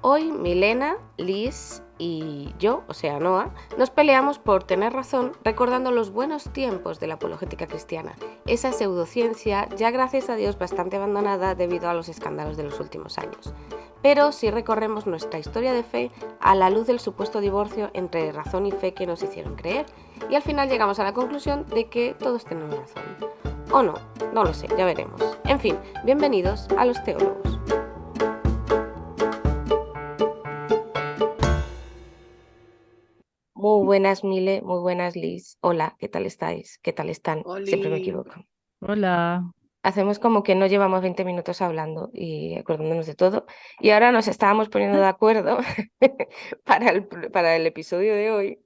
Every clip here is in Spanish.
Hoy Milena, Liz y yo, o sea Noa, nos peleamos por tener razón recordando los buenos tiempos de la apologética cristiana, esa pseudociencia ya gracias a Dios bastante abandonada debido a los escándalos de los últimos años. Pero si recorremos nuestra historia de fe a la luz del supuesto divorcio entre razón y fe que nos hicieron creer, y al final llegamos a la conclusión de que todos tenemos razón. O no, no lo sé, ya veremos. En fin, bienvenidos a los teólogos. Muy buenas, Mile, muy buenas, Liz. Hola, ¿qué tal estáis? ¿Qué tal están? Siempre me Oli, equivoco. Hola, Hacemos como que no llevamos 20 minutos hablando y acordándonos de todo. Y ahora nos estábamos poniendo de acuerdo para el episodio de hoy,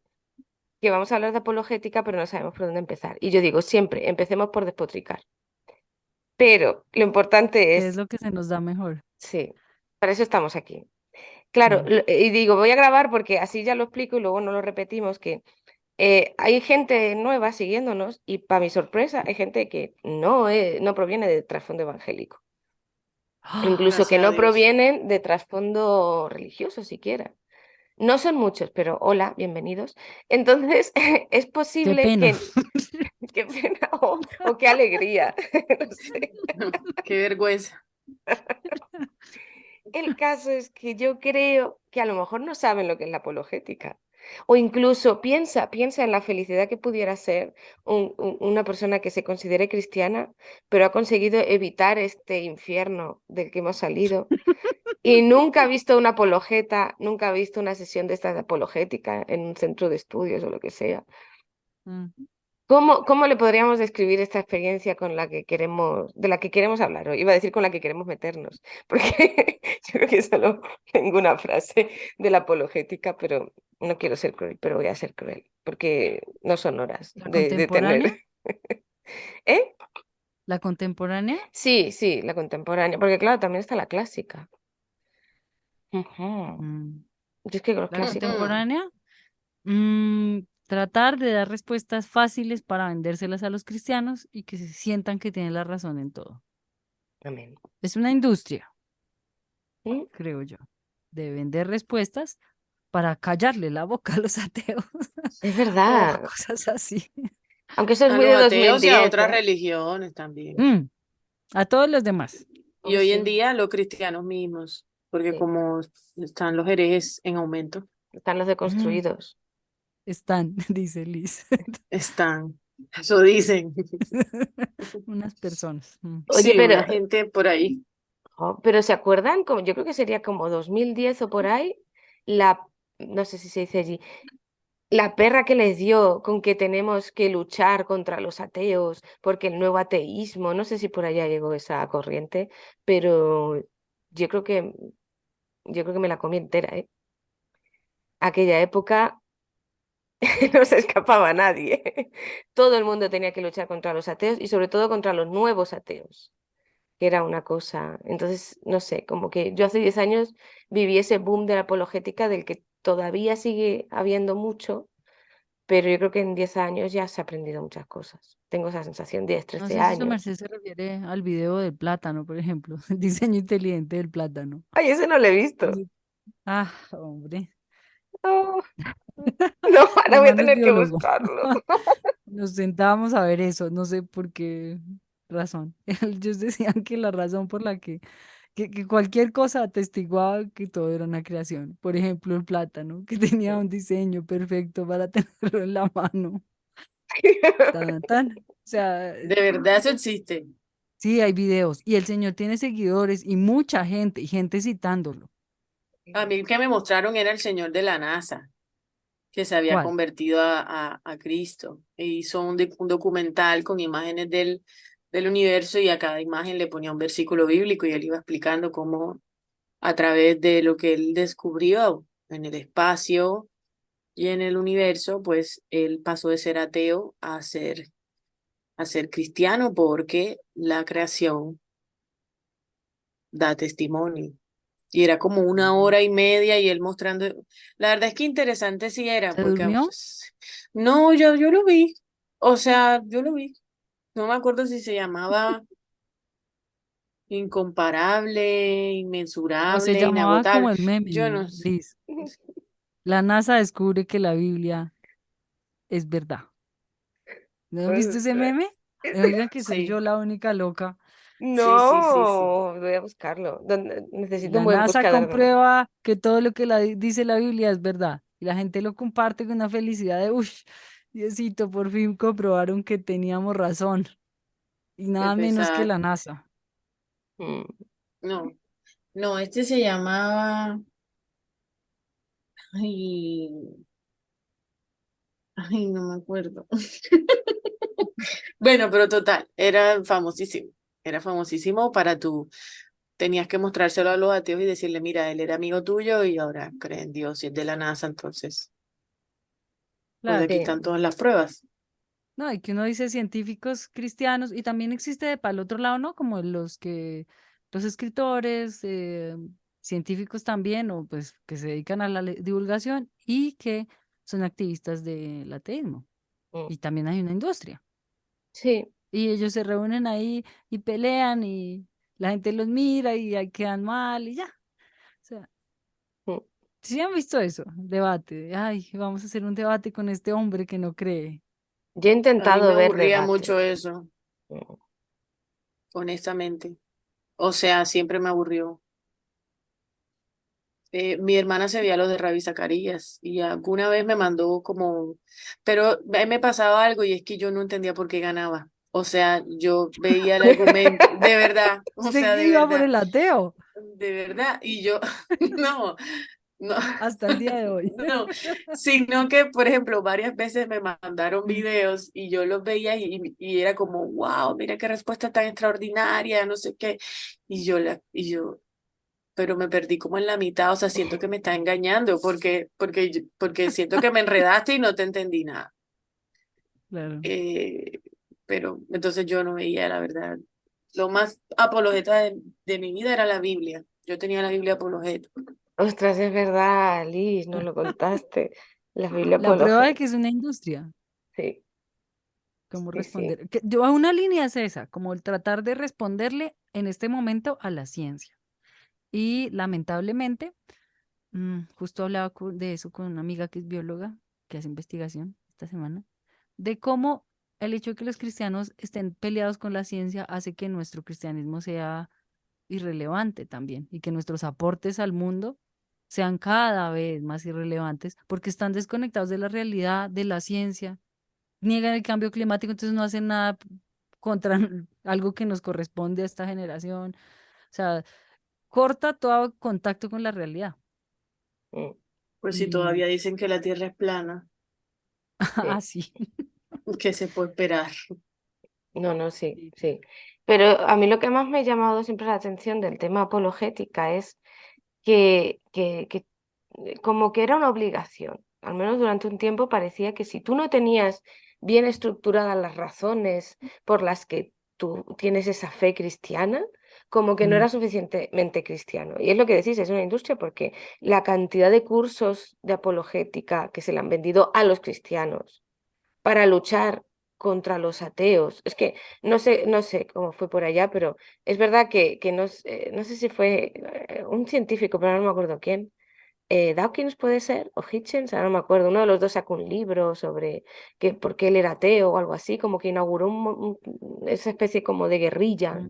que vamos a hablar de apologética, pero no sabemos por dónde empezar. Y yo digo, siempre, empecemos por despotricar. Pero lo importante ¿qué es es, lo que se nos da mejor? sí, para eso estamos aquí. Claro, Mm. y digo, voy a grabar porque así ya lo explico y luego no lo repetimos, que hay gente nueva siguiéndonos y para mi sorpresa hay gente que no proviene de trasfondo evangélico, ¡Ah! incluso que gracias a no Dios. provienen de trasfondo religioso siquiera. No son muchos, pero hola, bienvenidos. Entonces, es ¡Qué posible pena! que, qué pena o qué alegría, no sé. Qué vergüenza. El caso es que yo creo que a lo mejor no saben lo que es la apologética. O incluso piensa en la felicidad que pudiera ser una persona que se considere cristiana, pero ha conseguido evitar este infierno del que hemos salido. Y nunca ha visto una apologeta, nunca ha visto una sesión de estas de apologética en un centro de estudios o lo que sea. Mm. ¿Cómo le podríamos describir esta experiencia con la que queremos, de la que queremos hablar hoy? Iba a decir con la que queremos meternos, porque yo creo que solo tengo una frase de la apologética, pero no quiero ser cruel, pero voy a ser cruel, porque no son horas ¿La de contemporánea? tener. ¿Eh? ¿La contemporánea? Sí, sí, la contemporánea, porque claro, también está la clásica. Ujú. Mm. Yo es que los ¿La clásicos. Ujú. contemporánea? Tratar de dar respuestas fáciles para vendérselas a los cristianos y que se sientan que tienen la razón en todo. Amén. Es una industria, ¿Mm? creo yo, de vender respuestas para callarle la boca a los ateos Es o verdad, cosas así. aunque eso es A muy los de dos mil ateos y a diez, otras ¿eh? religiones también. Mm, a todos los demás. Y Oh, hoy en sí, día los cristianos mismos, porque sí. como están los herejes en aumento, Están los Mm. deconstruidos. Están, dice Liz. están, eso dicen. Unas personas. Oye, Sí, una gente por ahí. pero ¿se acuerdan? Como, yo creo que sería como 2010 o por ahí, la, no sé si se dice allí, la perra que les dio con que tenemos que luchar contra los ateos, porque el nuevo ateísmo, no sé si por allá llegó esa corriente, pero yo creo que, yo creo que me la comí entera, ¿eh? Aquella época no se escapaba a nadie. Todo el mundo tenía que luchar contra los ateos y sobre todo contra los nuevos ateos, que era una cosa. Entonces, no sé, como que yo hace 10 años viví ese boom de la apologética del que todavía sigue habiendo mucho, pero yo creo que en 10 años ya se ha aprendido muchas cosas. Tengo esa sensación, 10 No 13 sé si su años. merced se refiere al video del plátano, por ejemplo, el diseño inteligente del plátano. Ay, ese no lo he visto. Ese- hombre. No, no, Mi ahora voy a hermano es tener que biólogo. buscarlo. Nos sentábamos a ver eso, no sé por qué razón. Ellos decían que la razón por la que cualquier cosa atestiguaba que todo era una creación. Por ejemplo, el plátano, que tenía un diseño perfecto para tenerlo en la mano. Tan, tan. O sea, De verdad eso existe. sí, hay videos y el señor tiene seguidores y mucha gente y gente citándolo. A mí el que me mostraron era el señor de la NASA, que se había ¿Cuál? convertido a Cristo. E hizo un documental con imágenes del universo y a cada imagen le ponía un versículo bíblico y él iba explicando cómo a través de lo que él descubrió en el espacio y en el universo, pues él pasó de ser ateo a ser cristiano porque la creación da testimonio. Y era como una Mm. hora y media y él mostrando, la verdad es que interesante sí era, ¿Se porque durmió? no, yo lo vi, o sea, yo lo vi, no me acuerdo si se llamaba incomparable, O se inmensurable, llamaba como inagotable. el Yo meme, no sé. Liz. La NASA descubre que la Biblia es verdad. ¿No has visto ese Ostras. meme? Oigan que soy yo Sí, la única loca. sí. No, voy a buscarlo. Necesito un La buen NASA buscador de memes. comprueba que todo lo que dice la Biblia es verdad. Y la gente lo comparte con una felicidad de, uff, Diosito, por fin comprobaron que teníamos razón. Y Qué nada menos que pesar. la NASA. Mm. No, no, este se llamaba. Ay, ay, no me acuerdo. Bueno, pero total, era famosísimo. Era famosísimo para tú. Tenías que mostrárselo a los ateos y decirle, mira, él era amigo tuyo y ahora cree en Dios y es de la NASA, entonces, pues Claro. aquí Sí. están todas las pruebas. No, y que uno dice científicos cristianos, y también existe para el otro lado, ¿no? Como los escritores, científicos también, o pues que se dedican a la divulgación y que son activistas del ateísmo. Mm. Y también hay una industria. Sí. Y ellos se reúnen ahí y pelean y la gente los mira y ahí quedan mal y ya. O sea, Mm. sí han visto eso, debate. Ay, vamos a hacer un debate con este hombre que no cree. Yo he A mí me intentado ver aburría debates. mucho eso, Mm. honestamente. O sea, siempre me aburrió. Mi hermana se veía los de Ravi Zacarías y alguna vez me mandó como, pero me pasaba algo y es que yo no entendía por qué ganaba. O sea, yo veía el argumento, de verdad, o Usted sea, iba por el ateo de verdad, y yo, no, no, hasta el día de hoy. no, sino que, por ejemplo, varias veces me mandaron videos y yo los veía y era como, wow, mira qué respuesta tan extraordinaria, no sé qué, y yo, pero me perdí como en la mitad, o sea, siento que me está engañando porque siento que me enredaste y no te entendí nada. Claro. Eh, pero entonces yo no veía la verdad. Lo más apologeta de mi vida era la Biblia. Yo tenía la Biblia apologeta. Ostras, es verdad, Liz, no lo contaste. La Biblia La prueba de apologética. que es una industria. Sí, ¿Cómo sí, sí. responder? Yo a una línea es esa, como el tratar de responderle en este momento a la ciencia. Y lamentablemente, justo hablaba de eso con una amiga que es bióloga, que hace investigación esta semana, de cómo el hecho de que los cristianos estén peleados con la ciencia hace que nuestro cristianismo sea irrelevante también y que nuestros aportes al mundo sean cada vez más irrelevantes porque están desconectados de la realidad, de la ciencia, niegan el cambio climático, entonces no hacen nada contra algo que nos corresponde a esta generación. O sea, corta todo contacto con la realidad. Mm. Pues si Y todavía dicen que la Tierra es plana, Sí. así. ¿qué se puede esperar? No, no, sí, Sí. sí. Pero a mí lo que más me ha llamado siempre la atención del tema apologética es que como que era una obligación. Al menos durante un tiempo parecía que si tú no tenías bien estructuradas las razones por las que tú tienes esa fe cristiana, como que no Mm, era suficientemente cristiano. Y es lo que decís, es una industria porque la cantidad de cursos de apologética que se le han vendido a los cristianos para luchar contra los ateos. Es que no sé cómo fue por allá, pero es verdad que no, no sé si fue un científico, pero no me acuerdo quién. Dawkins puede ser, o Hitchens, ahora no me acuerdo. Uno de los dos sacó un libro sobre que por qué él era ateo o algo así, como que inauguró esa especie como de guerrilla. mm,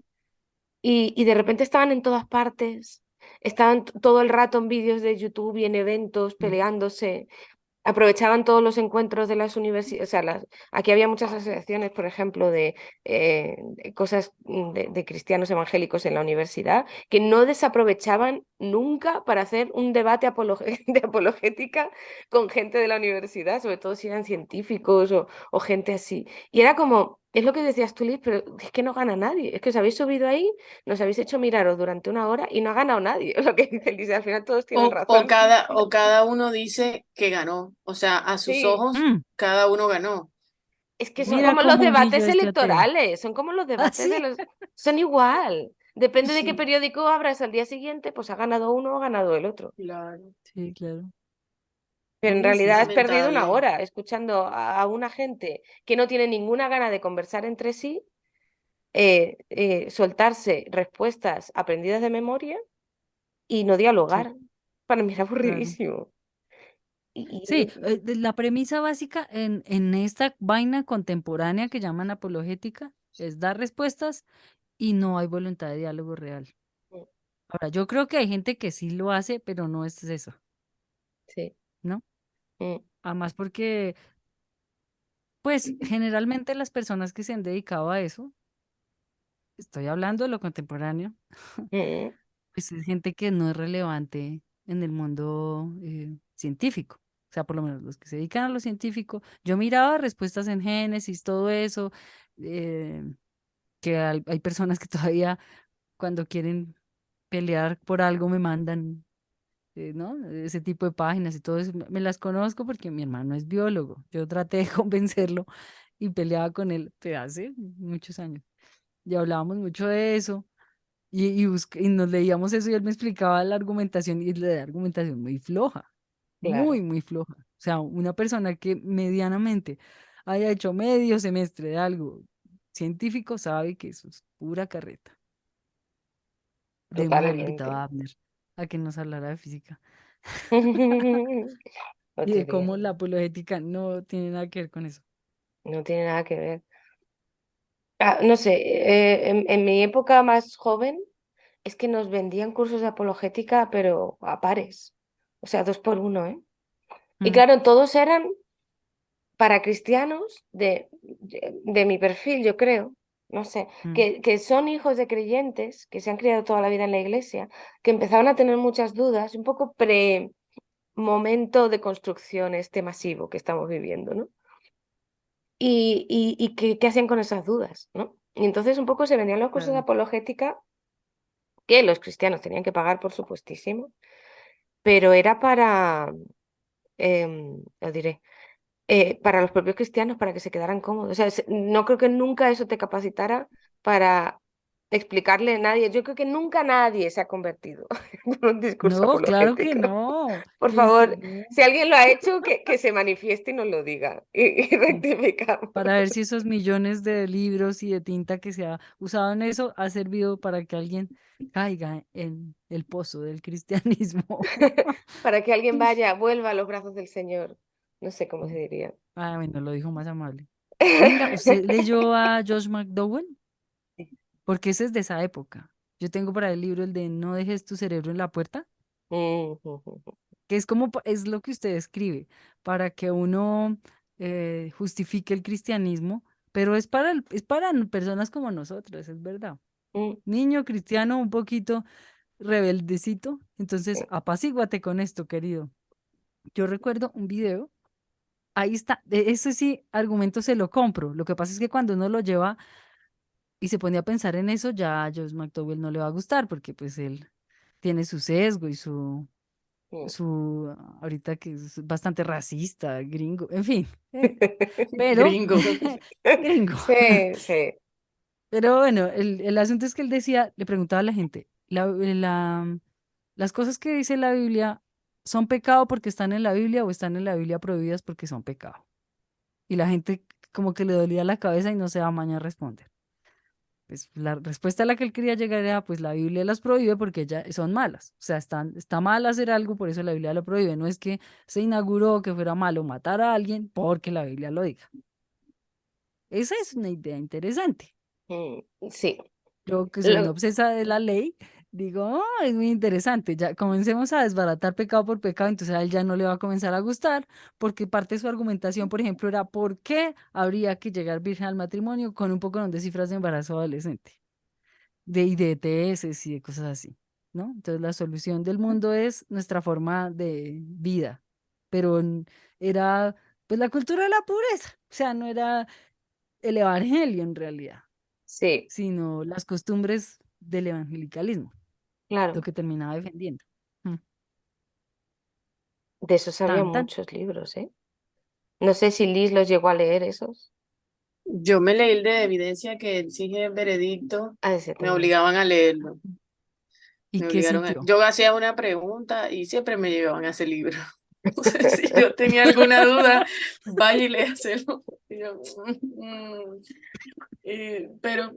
Y de repente estaban en todas partes, estaban todo el rato en vídeos de YouTube y en eventos mm, peleándose. Aprovechaban todos los encuentros de las universidades, o sea, aquí había muchas asociaciones, por ejemplo, de cosas de cristianos evangélicos en la universidad, que no desaprovechaban nunca para hacer un debate de apologética con gente de la universidad, sobre todo si eran científicos o gente así. Y era como, es lo que decías tú, Liz, pero es que no gana nadie, es que os habéis subido ahí, nos habéis hecho miraros durante una hora y no ha ganado nadie, lo que dice Liz, al final todos tienen razón. O cada uno dice que ganó. O sea, a sus Sí. ojos, mm. cada uno ganó. Es que son Mira como los cómo humillo debates este ateo. electorales, son como los debates de Así. los... Son igual. Depende de qué Sí, periódico abras al día siguiente, pues ha ganado uno o ha ganado el otro. claro. Sí, claro. Pero en Sí, sí, realidad has sí. perdido una Lamentable. hora escuchando a una gente que no tiene ninguna gana de conversar entre sí soltarse respuestas aprendidas de memoria y no Sí, dialogar. Para mí era claro. aburridísimo. Sí, Y la premisa básica en esta vaina contemporánea que llaman apologética es dar respuestas y no hay voluntad de diálogo real. Ahora, yo creo que hay gente que sí lo hace, pero no es eso, sí. ¿no? Mm, Además porque, pues, generalmente las personas que se han dedicado a eso, estoy hablando de lo contemporáneo, mm, pues es gente que no es relevante en el mundo científico. O sea, por lo menos los que se dedican a lo científico. Yo miraba respuestas en Génesis, todo eso, eh, que hay personas que todavía cuando quieren pelear por algo me mandan, ¿no? Ese tipo de páginas y todo eso. Me las conozco porque mi hermano es biólogo. Yo traté de convencerlo y peleaba con él hace muchos años. Y hablábamos mucho de eso. Y nos leíamos eso y él me explicaba la argumentación y la argumentación muy floja, claro, muy floja. O sea, una persona que medianamente haya hecho medio semestre de algo científico sabe que eso es pura carreta. Debemos haber invitado totalmente. a Abner a que nos hablara de física y Otro de día. cómo la apologética no tiene nada que ver con eso. No tiene nada que ver. No sé, en mi época más joven es que nos vendían cursos de apologética, pero a pares. O sea, dos por uno, ¿eh? Y Mm, claro, todos eran para cristianos de mi perfil, yo creo. No sé, mm, que son hijos de creyentes, que se han criado toda la vida en la iglesia, que empezaban a tener muchas dudas, un poco pre-momento de construcción este masivo que estamos viviendo, ¿no? Y qué hacían con esas dudas, ¿no? Y entonces un poco se vendían los cursos de claro. apologética que los cristianos tenían que pagar, por supuestísimo, pero era para, os diré, para los propios cristianos, para que se quedaran cómodos. O sea, no creo que nunca eso te capacitara para explicarle a nadie. Yo creo que nunca nadie se ha convertido con un discurso No, claro que apologético. no. Por Que se, favor, no. si alguien lo ha hecho, que se manifieste y nos lo diga y Sí. rectificamos. Para ver si esos millones de libros y de tinta que se ha usado en eso ha servido para que alguien caiga en el pozo del cristianismo. Para que alguien vaya, vuelva a los brazos del Señor. No sé cómo se Mm. diría. Ah, bueno, lo dijo más amable. Venga, ¿usted leyó a Josh McDowell? Porque ese es de esa época. Yo tengo para el libro el de No dejes tu cerebro en la puerta, que es como, es lo que usted escribe, para que uno justifique el cristianismo, pero es para personas como nosotros, es verdad. Niño cristiano un poquito rebeldecito, entonces apacíguate con esto, querido. Yo recuerdo un video, ahí está, de ese sí argumento se lo compro. Lo que pasa es que cuando uno lo lleva y se pone a pensar en eso, ya a Josh McDowell no le va a gustar porque pues él tiene su sesgo y ahorita que es bastante racista, gringo, en fin, pero, Gringo. gringo. Sí, sí. Pero bueno, el asunto es que él decía, le preguntaba a la gente, las cosas que dice la Biblia son pecado porque están en la Biblia o están en la Biblia prohibidas porque son pecado. Y la gente como que le dolía la cabeza y no se daba maña a responder. Pues la respuesta a la que él quería llegar era, pues la Biblia las prohíbe porque ya son malas. O sea, está mal hacer algo, por eso la Biblia lo prohíbe. No es que se inauguró que fuera malo matar a alguien porque la Biblia lo diga. Esa es una idea interesante. Sí. Yo que soy una Lo- obsesa de la ley, digo, "Oh, es muy interesante, ya comencemos a desbaratar pecado por pecado, entonces a él ya no le va a comenzar a gustar, porque parte de su argumentación, por ejemplo, era ¿por qué habría que llegar virgen al matrimonio con un poco de cifras de embarazo adolescente? De IDTS y de cosas así, ¿no? Entonces la solución del mundo es nuestra forma de vida, pero era pues la cultura de la pureza, o sea, no era el evangelio en realidad, sí, sino las costumbres del evangelicalismo, lo claro. que terminaba defendiendo. Mm. De esos había Tan, tan. muchos libros, ¿eh? No sé si Liz los llegó a leer esos. Yo me leí el de evidencia que exige el veredicto, A ese me también. obligaban a leerlo, ¿Y me qué obligaron a... sintió? Yo hacía una pregunta y siempre me llevaban a ese libro. Entonces, si yo tenía alguna duda, vaya y léaselo. Y yo, pero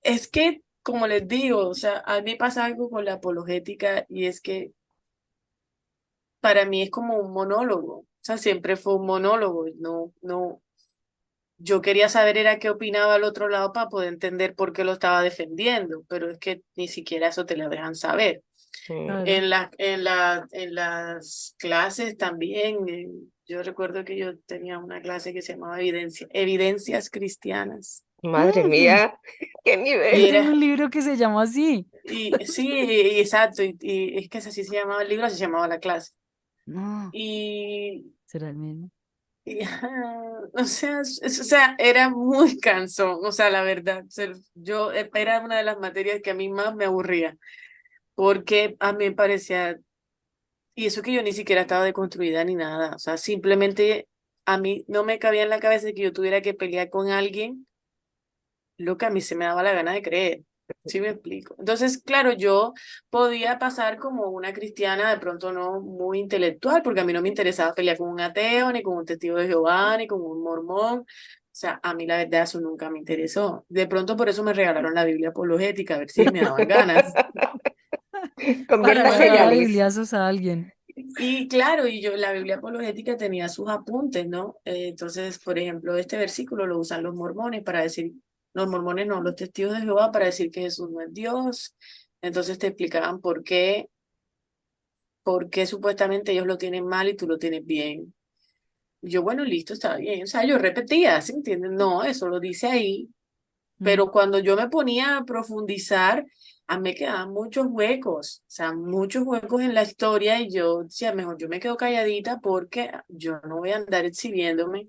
es que, como les digo, o sea, a mí pasa algo con la apologética y es que para mí es como un monólogo, o sea, siempre fue un monólogo, no, yo quería saber era qué opinaba el otro lado para poder entender por qué lo estaba defendiendo, pero es que ni siquiera eso te lo dejan saber. Mm. Claro. En las clases también, yo recuerdo que yo tenía una clase que se llamaba Evidencias Cristianas. Madre Ujú. mía, qué Yo Y nivel. tengo era, un libro que se llama así. y sí, exacto, y es que así se llamaba el libro, así se llamaba la clase. No, Y, será el mismo. o sea, o sea, era muy cansón, o sea, la verdad, yo era una de las materias que a mí más me aburría, porque a mí me parecía. Y eso que yo ni siquiera estaba deconstruida ni nada. O sea, simplemente a mí no me cabía en la cabeza que yo tuviera que pelear con alguien lo que a mí se me daba la gana de creer. ¿Sí me explico? Entonces, claro, yo podía pasar como una cristiana, de pronto no muy intelectual, porque a mí no me interesaba pelear con un ateo, ni con un testigo de Jehová, ni con un mormón. O sea, a mí la verdad eso nunca me interesó. De pronto por eso me regalaron la Biblia apologética, a ver si me daban ganas. Para Conviértase en agarrar a Alice. bibliazos a alguien. Y claro, y yo la Biblia apologética tenía sus apuntes, ¿no? Entonces, por ejemplo, este versículo lo usan los mormones para decir, los mormones no, los testigos de Jehová para decir que Jesús no es Dios. Entonces te explicaban por qué supuestamente ellos lo tienen mal y tú lo tienes bien. Y yo, bueno, listo, está bien. O sea, yo repetía, ¿sí entienden? No, eso lo dice ahí. Mm. Pero cuando yo me ponía a profundizar, a mí me quedaban muchos huecos, o sea, muchos huecos en la historia y yo decía, mejor yo me quedo calladita porque yo no voy a andar exhibiéndome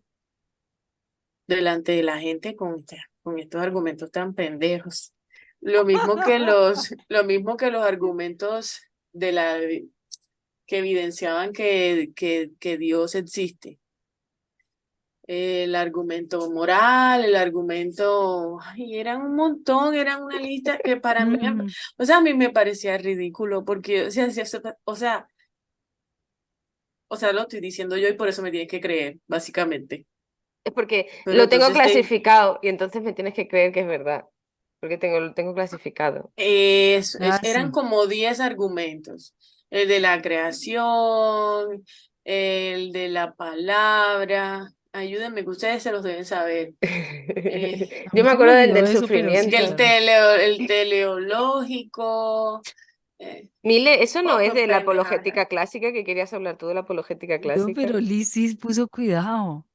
delante de la gente con estos argumentos tan pendejos. Lo mismo que los argumentos de que evidenciaban que Dios existe. El argumento moral, el argumento, ay, eran un montón, eran una lista que para mí, Ujú. o sea, a mí me parecía ridículo porque, o sea, lo estoy diciendo yo y por eso me tienes que creer, básicamente. Es porque Pero lo tengo entonces clasificado y entonces me tienes que creer que es verdad. Porque lo tengo clasificado. Ah, eran sí. como 10 argumentos. El de la creación, el de la palabra. Ayúdenme, que ustedes se los deben saber. Eh, A Yo mí me se me acuerdo del olvidó del eso, pero sí, que sufrimiento. claro. el teleológico, Mile, eso no es poco de la pendejada. apologética clásica, que querías hablar tú de la apologética No, clásica. pero Liz sí puso cuidado.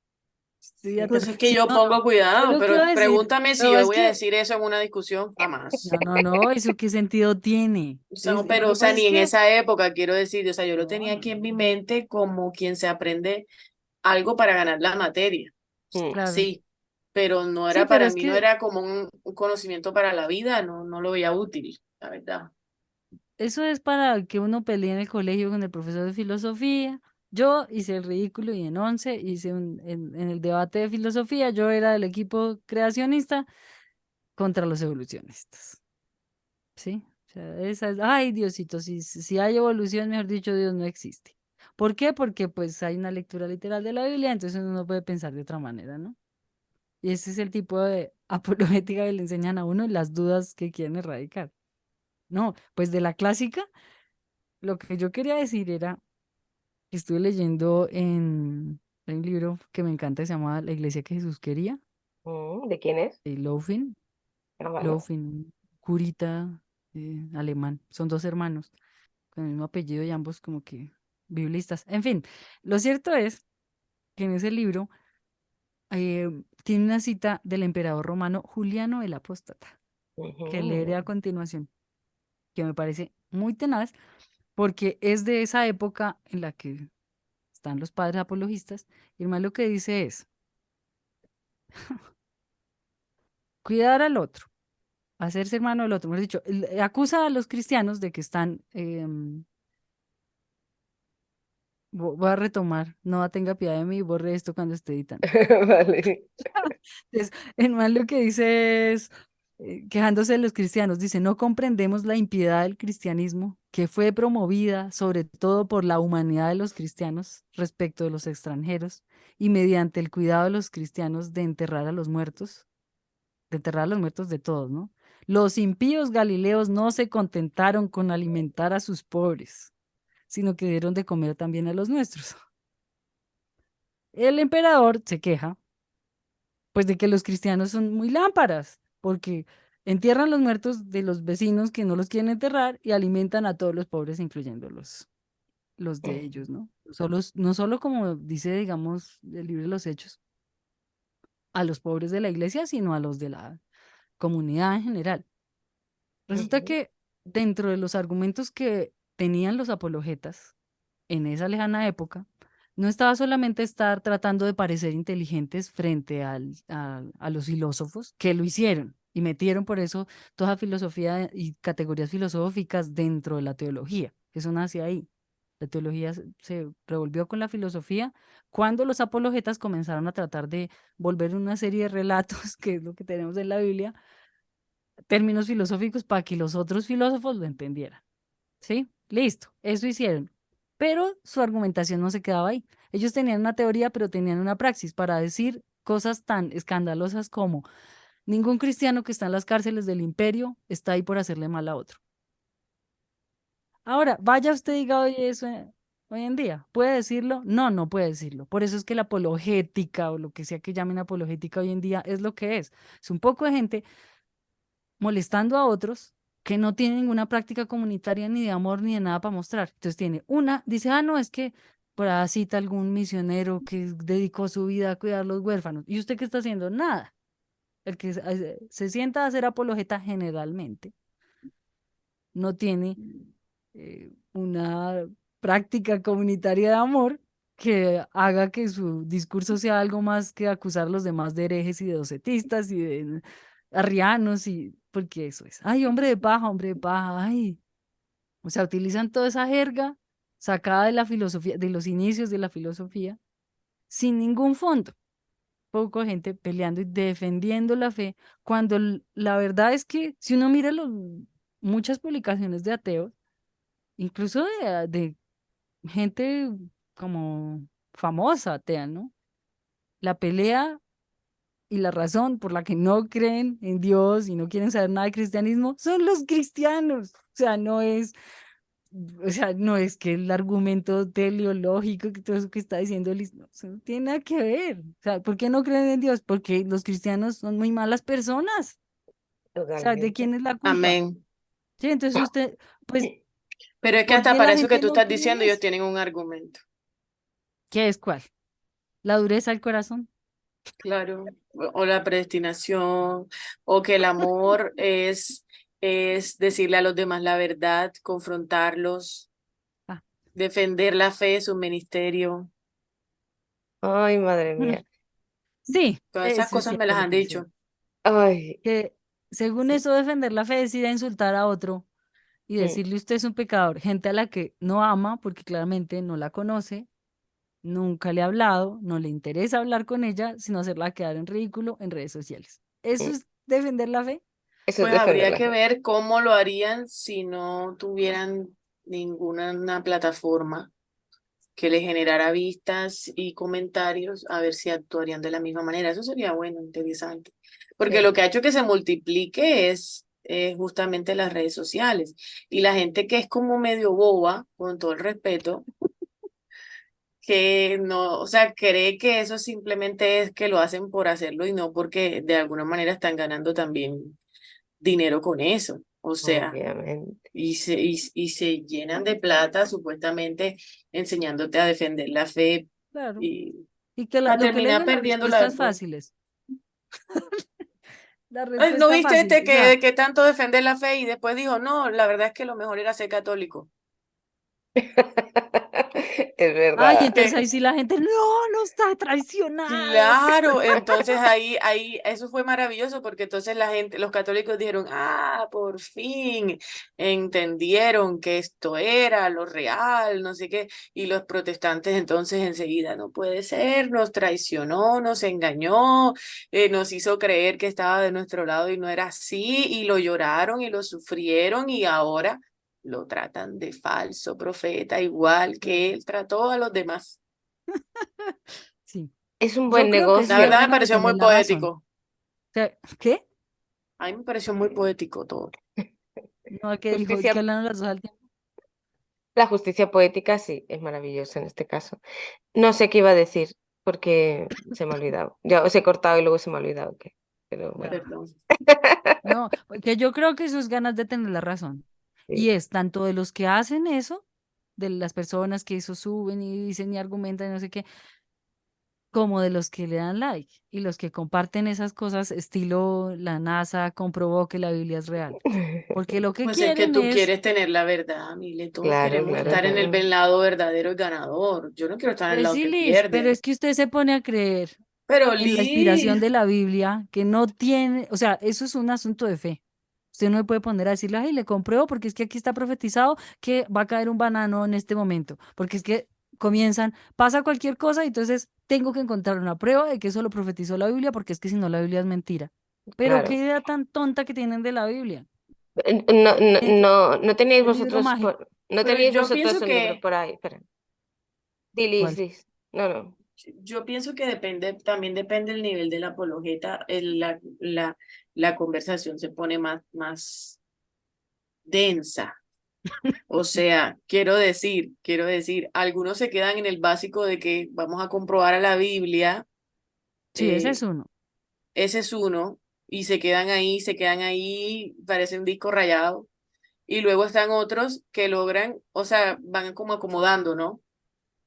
Sí, Pues es que sí, yo no, pongo es cuidado, lo que iba pero a decir. pregúntame si Pero yo es voy a que, decir eso en una discusión, jamás. no, ¿eso qué sentido tiene? O sea, no, Lo pero, o que sea, pasa es ni en que, esa época, quiero decir, o sea, yo lo no, tenía no, aquí en no. mi mente como quien se aprende algo para ganar la materia. Mm. Claro. Sí, pero no Sí, era pero para es mí, no que era como un conocimiento para la vida, no lo veía útil, la verdad. eso es para que uno pelee en el colegio con el profesor de filosofía. Yo hice el ridículo y en 11 hice en el debate de filosofía, yo era del equipo creacionista contra los evolucionistas. ¿Sí? O sea, ay, Diosito, si hay evolución, mejor dicho, Dios no existe. ¿Por qué? Porque pues hay una lectura literal de la Biblia, entonces uno no puede pensar de otra manera, ¿no? Y ese es el tipo de apologética que le enseñan a uno las dudas que quieren erradicar. No, pues de la clásica, lo que yo quería decir era que estuve leyendo en un libro que me encanta, se llama La iglesia que Jesús quería, ¿De quién es? de Loeffin, Ah, vale. Loeffin, curita alemán, son dos hermanos con el mismo apellido y ambos como que biblistas. En fin, lo cierto es que en ese libro tiene una cita del emperador romano Juliano el Apóstata, que leeré a Ujú. continuación, que me parece muy tenaz, porque es de esa época en la que están los padres apologistas, y el man lo que dice es, cuidar al otro, hacerse hermano del otro, mejor dicho, acusa a los cristianos de que están, voy a retomar, no tenga piedad de mí, borre esto cuando esté editando. Vale. Entonces, el man lo que dice es, quejándose de los cristianos, dice, no comprendemos la impiedad del cristianismo que fue promovida sobre todo por la humanidad de los cristianos respecto de los extranjeros y mediante el cuidado de los cristianos de enterrar a los muertos de todos, ¿no? Los impíos galileos no se contentaron con alimentar a sus pobres, sino que dieron de comer también a los nuestros. El emperador se queja, pues, de que los cristianos son muy lámparas, porque entierran los muertos de los vecinos que no los quieren enterrar y alimentan a todos los pobres, incluyendo los de ellos, ¿no? No solo como dice, digamos, el libro de los Hechos, a los pobres de la iglesia, sino a los de la comunidad en general. Resulta Ujú. que dentro de los argumentos que tenían los apologetas en esa lejana época, no estaba solamente estar tratando de parecer inteligentes frente a los filósofos, que lo hicieron y metieron por eso toda filosofía y categorías filosóficas dentro de la teología. Eso nace ahí. La teología se revolvió con la filosofía cuando los apologetas comenzaron a tratar de volver una serie de relatos, que es lo que tenemos en la Biblia, términos filosóficos para que los otros filósofos lo entendieran. ¿Sí? Listo, eso hicieron. Pero su argumentación no se quedaba ahí. Ellos tenían una teoría, pero tenían una praxis para decir cosas tan escandalosas como ningún cristiano que está en las cárceles del imperio está ahí por hacerle mal a otro. Ahora, vaya usted y diga hoy eso hoy en día. ¿Puede decirlo? No, no puede decirlo. Por eso es que la apologética o lo que sea que llamen apologética hoy en día es lo que es. Es un poco de gente molestando a otros que no tienen ninguna práctica comunitaria ni de amor ni de nada para mostrar. Entonces tiene una, dice, no, es que por ahí cita algún misionero que dedicó su vida a cuidar a los huérfanos. ¿Y usted qué está haciendo? Nada. El que se sienta a hacer apologeta generalmente no tiene una práctica comunitaria de amor que haga que su discurso sea algo más que acusar a los demás de herejes y de docetistas y de arrianos, y porque eso es, ay, hombre de paja, ay. O sea, utilizan toda esa jerga sacada de la filosofía, de los inicios de la filosofía, sin ningún fondo. Poco gente peleando y defendiendo la fe, cuando la verdad es que si uno mira muchas publicaciones de ateos, incluso de gente como famosa atea, ¿no? La pelea y la razón por la que no creen en Dios y no quieren saber nada de cristianismo son los cristianos. O sea, no es que el argumento teleológico, que todo eso que está diciendo Liz, no, eso no tiene nada que ver. O sea, ¿por qué no creen en Dios? Porque los cristianos son muy malas personas. O sea, ¿de Totalmente. quién es la culpa? Amén. Sí, entonces usted, pues, Pero es que ¿por hasta qué la para eso que gente tú no estás cree en diciendo, ellos eso? tienen un argumento. ¿Qué es cuál? ¿La dureza del corazón? Claro, o la predestinación, o que el amor es decirle a los demás la verdad, confrontarlos, Ah, defender la fe, su ministerio. Ay, madre mm, mía. sí, Todas esas eso es cosas me cierto las lo han que dice. dicho. Ay, Que según sí. eso, defender la fe es ir a insultar a otro y Mm, decirle usted es un pecador, gente a la que no ama porque claramente no la conoce, nunca le ha hablado, no le interesa hablar con ella, sino hacerla quedar en ridículo en redes sociales. ¿Eso mm. es defender la fe? Eso es Pues defender habría la que fe. ver cómo lo harían si no tuvieran ninguna una plataforma que le generara vistas y comentarios, a ver si actuarían de la misma manera. Eso sería bueno, interesante. Porque lo Sí. que ha hecho que se multiplique es justamente las redes sociales. Y la gente que es como medio boba, con todo el respeto, que no, o sea, cree que eso simplemente es que lo hacen por hacerlo y no porque de alguna manera están ganando también dinero con eso. O sea, Obviamente. y se llenan de plata supuestamente enseñándote a defender la fe Claro. y Y que a lo que le terminar digo, las perdiendo la respuestas fe. fáciles. La ¿No respuesta viste fácil, este o sea, que tanto defender la fe y después dijo, no, la verdad es que lo mejor era ser católico? Es ay, verdad. entonces ahí sí la gente, no, no está traicionado. Claro, entonces eso fue maravilloso porque entonces la gente, los católicos dijeron, por fin entendieron que esto era lo real, no sé qué, y los protestantes entonces enseguida, no puede ser, nos traicionó, nos engañó, nos hizo creer que estaba de nuestro lado y no era así, y lo lloraron y lo sufrieron y ahora lo tratan de falso profeta, igual que él trató a los demás. Sí, Es un yo buen creo que La sí es negocio. verdad me bueno pareció defender muy la razón. poético. O sea, ¿qué? A mí me pareció muy poético todo. No, que dijo que Justicia, hablaron las dos al tiempo. la justicia poética sí, es maravillosa en este caso. No sé qué iba a decir porque se me ha olvidado. Ya os he cortado y luego se me ha olvidado qué. Pero bueno, Ya. Perdón. No, porque yo creo que eso es ganas de tener la razón. sí. Y es tanto de los que hacen eso, de las personas que eso suben y dicen y argumentan y no sé qué, como de los que le dan like y los que comparten esas cosas estilo la NASA comprobó que la Biblia es real. Porque lo que Pues es que quieren tú es, quieres tener la verdad, Mile. Todos Claro, queremos claro, estar en claro, el claro. lado verdadero y ganador. Yo no quiero estar en el pues lado sí, que Liz, pero pierde. es que usted se pone a creer Pero en la inspiración Liz, de la Biblia que no tiene, o sea, eso es un asunto de fe. Usted no me puede poner a decirle, ay, le compruebo porque es que aquí está profetizado que va a caer un banano en este momento, porque es que comienzan, pasa cualquier cosa y entonces tengo que encontrar una prueba de que eso lo profetizó la Biblia, porque es que si no la Biblia es mentira. Pero qué Claro. idea tan tonta que tienen de la Biblia. No, no, Es no, no teníais el libro vosotros mágico. por, no pero teníais yo vosotros pienso un libro que por ahí. Espera. Di, Liz, ¿Cuál? Liz. No, no. yo pienso que depende, también depende el nivel del apologeta, la conversación se pone más densa. O sea, quiero decir, algunos se quedan en el básico de que vamos a comprobar a la Biblia, Sí, ese es eh, uno. ese es uno, y se quedan ahí, parece un disco rayado. Y luego están otros que logran, o sea, van como acomodando, ¿no?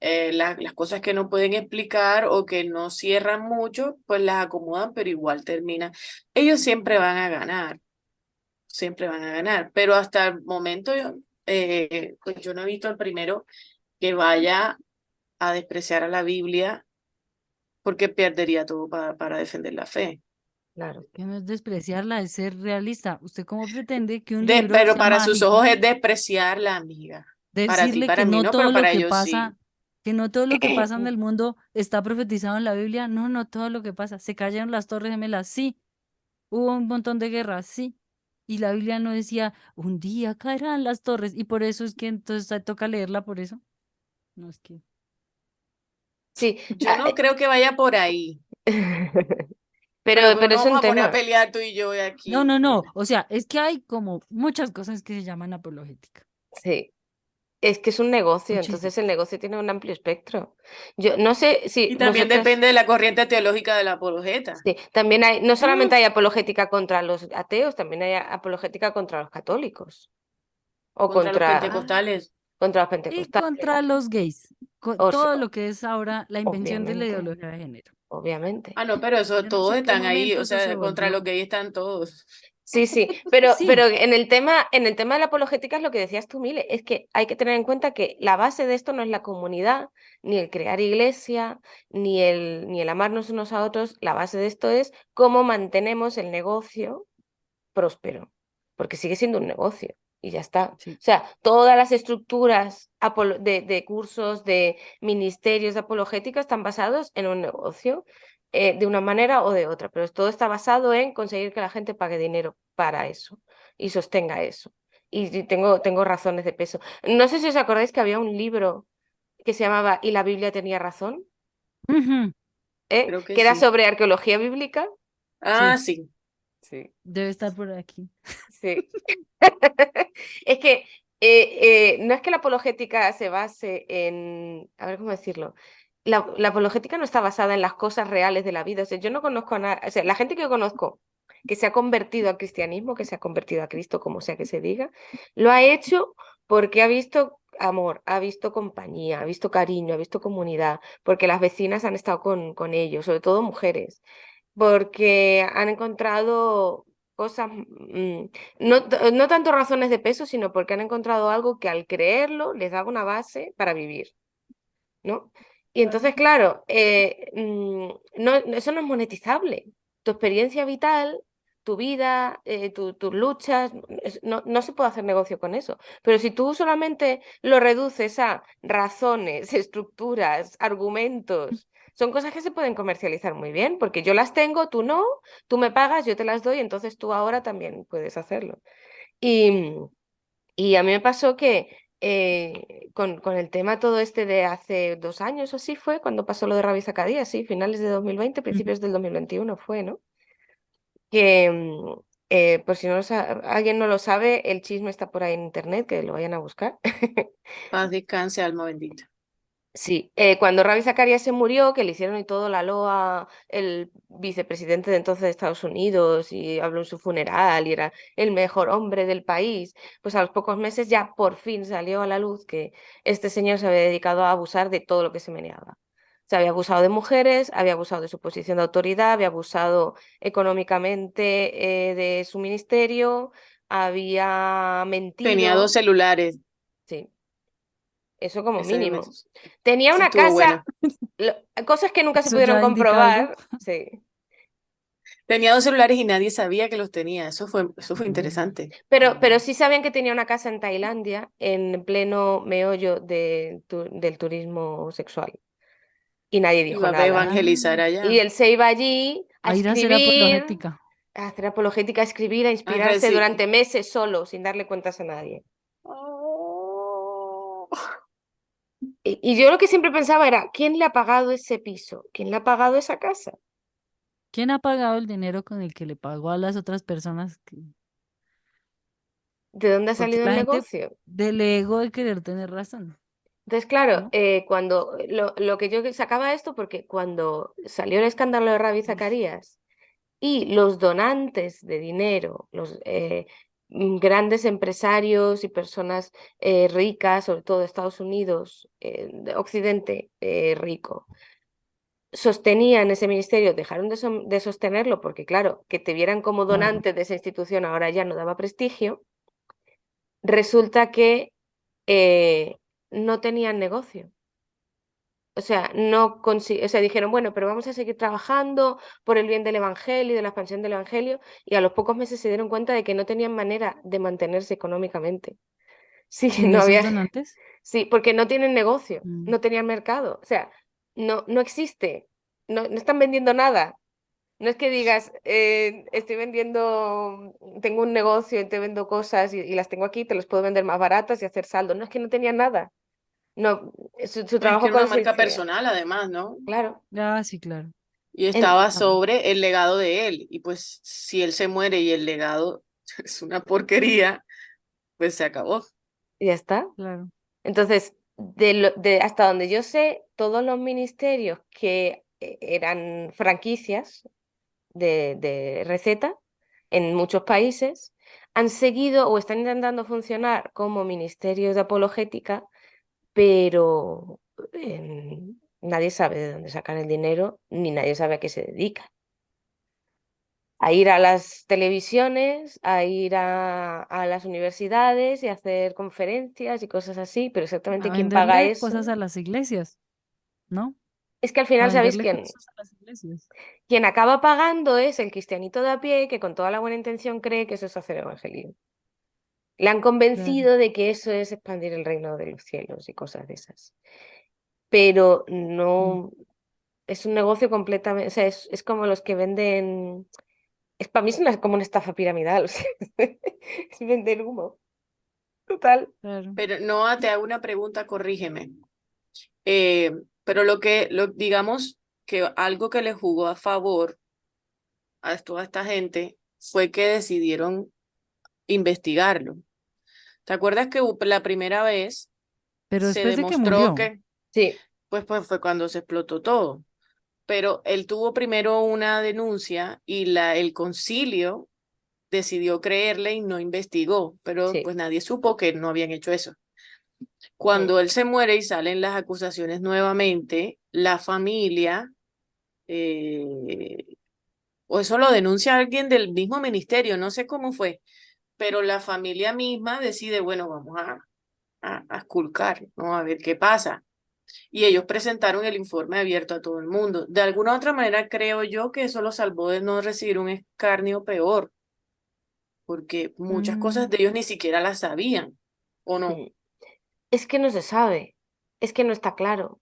Las cosas que no pueden explicar o que no cierran mucho, pues las acomodan, pero igual terminan. Ellos siempre van a ganar, pero hasta el momento pues yo no he visto al primero que vaya a despreciar a la Biblia porque perdería todo para defender la fe. Claro. Que no es despreciarla, es ser realista. ¿Usted cómo pretende que un libro Pero sea para sus ojos mágico? es despreciarla, amiga. Para ti, Decirle para mí no, pero para ellos sí. que no todo lo que pasa en el mundo está profetizado en la Biblia. No, no todo lo que pasa. Se cayeron las Torres Gemelas, sí. Hubo un montón de guerras, sí. Y la Biblia no decía, un día caerán las torres. Y por eso es que entonces toca leerla por eso. No es que. Sí. Yo no creo que vaya por ahí, pero Pero no es vamos un a poner a tema. pelear tú y yo No, aquí. no, no. O sea, es que hay como muchas cosas que se llaman apologética. Sí. Es que es un negocio, entonces el Muchísimas. negocio tiene un amplio espectro. Yo no sé si Y también vosotras, depende de la corriente teológica del apologeta. sí, también hay, no Mm, solamente hay apologética contra los ateos, también hay apologética contra los católicos o Contra los contra, ah, pentecostales. contra los y pentecostales. contra los gays. O Todo sea, lo que es ahora la invención de la obviamente, ideología de género. obviamente. Ah, no, pero eso Yo no todos sé en qué están ahí, momento o eso se sea, contra los volvió. gays están todos. Sí, sí, pero Sí, en el tema de la apologética es lo que decías tú, Mile, es que hay que tener en cuenta que la base de esto no es la comunidad, ni el crear iglesia, ni el amarnos unos a otros, la base de esto es cómo mantenemos el negocio próspero, porque sigue siendo un negocio y ya está. O sí. sea, todas las estructuras de cursos, de ministerios de apologética están basados en un negocio, de una manera o de otra, pero todo está basado en conseguir que la gente pague dinero para eso y sostenga eso. Y tengo razones de peso. No sé si os acordáis que había un libro que se llamaba ¿Y la Biblia tenía razón? Ujú, Creo que Que era sí. sobre arqueología bíblica. Ah, sí, sí. Sí. debe estar por aquí. Sí. Es que no es que la apologética se base en, a ver cómo decirlo, la apologética no está basada en las cosas reales de la vida. O sea, yo no conozco a nadie, o sea, la gente que yo conozco que se ha convertido al cristianismo, que se ha convertido a Cristo, como sea que se diga, lo ha hecho porque ha visto amor, ha visto compañía, ha visto cariño, ha visto comunidad, porque las vecinas han estado con ellos, sobre todo mujeres, porque han encontrado cosas, no tanto razones de peso, sino porque han encontrado algo que al creerlo les da una base para vivir, ¿no? Y entonces, claro, eso no es monetizable. Tu experiencia vital, tu vida, tus luchas, no se puede hacer negocio con eso. Pero si tú solamente lo reduces a razones, estructuras, argumentos, son cosas que se pueden comercializar muy bien, porque yo las tengo, tú no, tú me pagas, yo te las doy, entonces tú ahora también puedes hacerlo. Y, y a mí me pasó que con el tema todo este de hace 2 años o así fue, cuando pasó lo de Ravi Zacharias, sí, finales de 2020, Ujú. principios del 2021 fue, ¿no? Que Por si no alguien no lo sabe, el chisme está por ahí en internet, que lo vayan a buscar. Paz descanse, alma bendita. Sí, cuando Ravi Zacharias se murió, que le hicieron y todo la loa, el vicepresidente de entonces de Estados Unidos, y habló en su funeral y era el mejor hombre del país, pues a los pocos meses ya por fin salió a la luz que este señor se había dedicado a abusar de todo lo que se meneaba. Se había abusado de mujeres, había abusado de su posición de autoridad, había abusado económicamente de su ministerio, había Tenía dos mentido, celulares. sí, eso como Ese, mínimo. Tenía ese una estuvo bueno. casa, cosas que nunca se ¿Eso pudieron ya indica algo? comprobar, sí. Tenía dos celulares y nadie sabía que los tenía. Eso fue Mm. interesante. Pero sí sabían que tenía una casa en Tailandia, en pleno meollo del turismo sexual. Y nadie dijo Iba a nada. evangelizar Ah, Y allá. él se iba allí a a ir a hacer escribir, apologética. a hacer apologética, a escribir, a A inspirarse reci- durante meses solo, sin darle cuentas a nadie. Oh. Y yo lo que siempre pensaba era, ¿quién le ha pagado ese piso? ¿Quién le ha pagado esa casa? ¿Quién ha pagado el dinero con el que le pagó a las otras personas? ¿De dónde ha Porque salido el la gente negocio? del ego de querer tener razón, Entonces, claro, ¿no? cuando lo que yo sacaba esto, porque cuando salió el escándalo de Ravi Zacharias y los donantes de dinero, los grandes empresarios y personas ricas, sobre todo de Estados Unidos, de Occidente rico, sostenían ese ministerio, dejaron de sostenerlo porque, claro, que te vieran como Claro. donante de esa institución ahora ya no daba prestigio, resulta que no tenían negocio. O sea, no o sea, dijeron, bueno, pero vamos a seguir trabajando por el bien del evangelio, de la expansión del evangelio, y a los pocos meses se dieron cuenta de que no tenían manera de mantenerse económicamente. Sí, ¿Quién no esos había, donantes? sí, porque no tienen negocio, Mm. no tenían mercado, o sea, no existe, no están vendiendo nada. No es que digas, estoy vendiendo, tengo un negocio y te vendo cosas y las tengo aquí, te las puedo vender más baratas y hacer saldo. No, es que no tenían nada. No, su Pues es que trabajo era una marca consistía, personal, además, ¿no? claro. Ah, sí, claro. Y En, estaba Ah, sobre el legado de él. Y pues si él se muere y el legado es una porquería, pues se acabó. ya está. claro. Entonces, hasta donde yo sé, todos los ministerios que eran franquicias de receta en muchos países han seguido o están intentando funcionar como ministerios de apologética, pero nadie sabe de dónde sacan el dinero ni nadie sabe a qué se dedica. A ir a las televisiones, a ir a las universidades y hacer conferencias y cosas así, pero A exactamente quién paga venderle cosas eso. a las iglesias, ¿no? Es que al A final, ¿sabéis venderle quién? cursos a las iglesias. Quien acaba pagando es el cristianito de a pie que con toda la buena intención cree que eso es hacer evangelismo. Le han Claro. convencido de que eso es expandir el reino de los cielos y cosas de esas. Pero Mm. no, es un negocio completamente, o sea, es como los que venden, para mí es como una estafa piramidal, o sea, es vender humo, total. Claro. Pero no, te hago una pregunta, corrígeme. Pero digamos que algo que le jugó a favor a toda esta gente fue que decidieron investigarlo. ¿Te acuerdas que la primera vez Pero se después de que demostró murió, que, Sí, pues fue cuando se explotó todo? Pero él tuvo primero una denuncia y el concilio decidió creerle y no investigó, pero sí. pues nadie supo que no habían hecho eso. Mm, Cuando él se muere y salen las acusaciones nuevamente, la familia, eh, o eso lo denuncia alguien del mismo ministerio, no sé cómo fue, pero la familia misma decide, bueno, vamos a esculcar, ¿no? A ver qué pasa. Y ellos presentaron el informe abierto a todo el mundo. De alguna otra manera, creo yo que eso lo salvó de no recibir un escarnio peor, porque muchas mm, cosas de ellos ni siquiera las sabían, ¿o no? mm. Es que no se sabe, es que no está claro.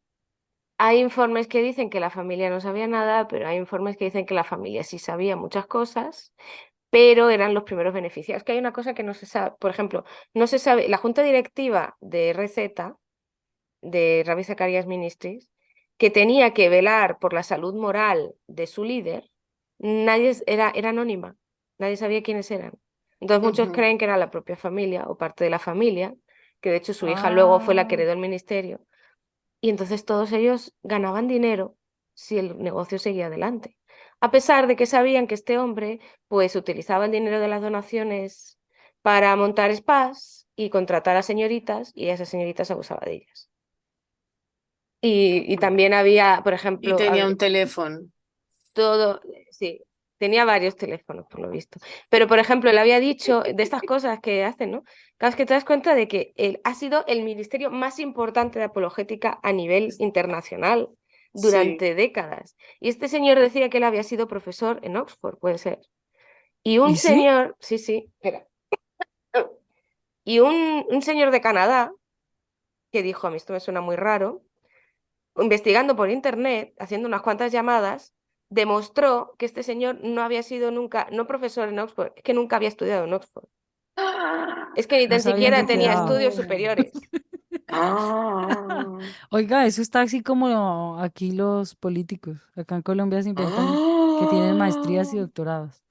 Hay informes que dicen que la familia no sabía nada, pero hay informes que dicen que la familia sí sabía muchas cosas, pero eran los primeros beneficiados. Que hay una cosa que no se sabe, por ejemplo, no se sabe, la junta directiva de Receta, de Ravi Zacharias Ministries, que tenía que velar por la salud moral de su líder, era anónima. nadie sabía quiénes eran. Entonces muchos Ujú. creen que era la propia familia o parte de la familia, que de hecho su hija luego fue la que Ah, heredó el ministerio. Y entonces todos ellos ganaban dinero si el negocio seguía adelante. A pesar de que sabían que este hombre pues utilizaba el dinero de las donaciones para montar spas y contratar a señoritas y esas señoritas abusaba de ellas. Y también había, por Y ejemplo, tenía un teléfono. todo, sí, tenía varios teléfonos, por lo visto. Pero, por ejemplo, él había dicho de estas cosas que hacen, ¿no? Claro, es que te das cuenta de que él ha sido el ministerio más importante de apologética a nivel internacional Sí. durante décadas. Y este señor decía que él había sido profesor en Oxford, puede ser. Y un ¿y sí? señor, sí, sí, espera. Y un señor de Canadá que dijo, a mí esto me suena muy raro, investigando por internet, haciendo unas cuantas llamadas, demostró que este señor no había sido nunca, no profesor en Oxford, es que nunca había estudiado en Oxford. Ah, Es que ni No tan sabían siquiera de qué tenía daba. estudios no. superiores. Ah, Oiga, eso está así como aquí los políticos. Acá en Colombia se inventan que tienen maestrías y ah. doctorados.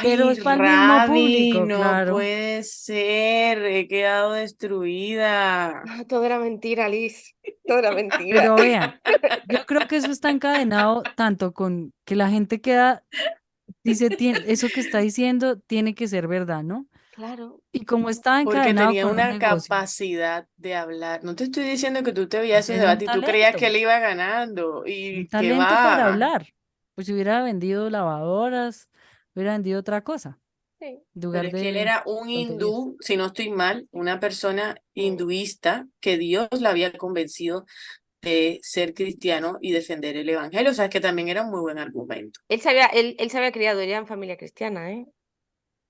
Pero Ay, es para el mismo Ravi, público, no claro. puede ser. He quedado destruida. Ah, todo era mentira, Liz. Todo era mentira. Pero vean, yo creo que eso está encadenado tanto con que la gente queda, dice, eso que está diciendo tiene que ser verdad, ¿no? Claro, Y como está Porque encadenado tenía con un una negocio, capacidad de hablar. No te estoy diciendo que tú te veías esos tiene un debates y tú creías que talento, él iba ganando. un Y que talento para va. hablar. Pues si hubiera vendido lavadoras, hubiera vendido otra cosa, sí. en Pero lugar es que él de era un tonterías. hindú, si no estoy mal, una persona Mm. hinduista que Dios la había convencido de ser cristiano y defender el evangelio. O sea, es que también era un muy buen argumento. Él se había criado ya en familia cristiana, ¿eh?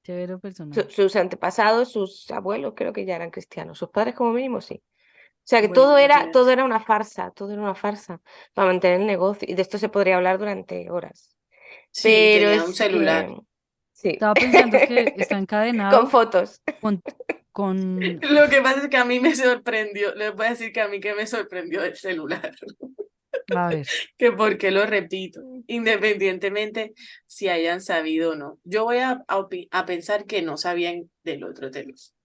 Severo personaje. Sus antepasados, sus abuelos creo que ya eran cristianos. Sus padres como mínimo sí. O sea que Bueno, todo imagínate. era una farsa, todo era una farsa para mantener el negocio. Y de esto se podría hablar durante horas. Sí, Pero tenía un es celular. que sí. Estaba pensando que está Con encadenado fotos. con, con, Lo que pasa es que a mí me sorprendió, les voy a decir que a mí que me sorprendió el celular, a ver, que porque lo repito, independientemente si hayan sabido o no. Yo voy a pensar que no sabían del otro teléfono.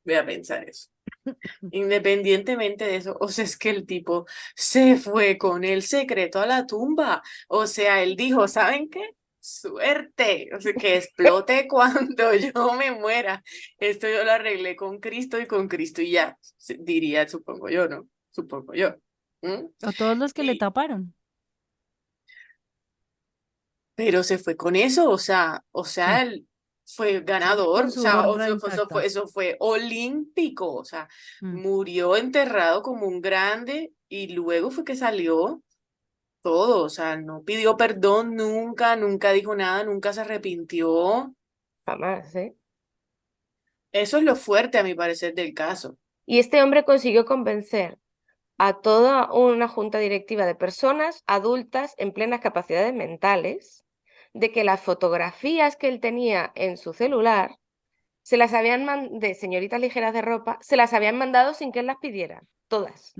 Voy a pensar eso. Independientemente de eso, o sea, es que el tipo se fue con el secreto a la tumba. O sea, él dijo, ¿saben qué? Suerte, o sea, que explote cuando yo me muera. Esto yo lo arreglé con Cristo y ya, diría, supongo yo, ¿no? Supongo yo. ¿Mm? o todos los que le Y, taparon. pero se fue con eso, Sí, él fue se fue ganador, con o su sea, honra intacta. eso fue olímpico, o sea, Mm. murió enterrado como un grande y luego fue que salió todo, o sea, no pidió perdón nunca, nunca dijo nada, nunca se arrepintió. Jamás, ¿eh? Eso es lo fuerte, a mi parecer, del caso. Y este hombre consiguió convencer a toda una junta directiva de personas adultas en plenas capacidades mentales de que las fotografías que él tenía en su celular se las habían de señoritas ligeras de ropa, se las habían mandado sin que él las pidiera, todas.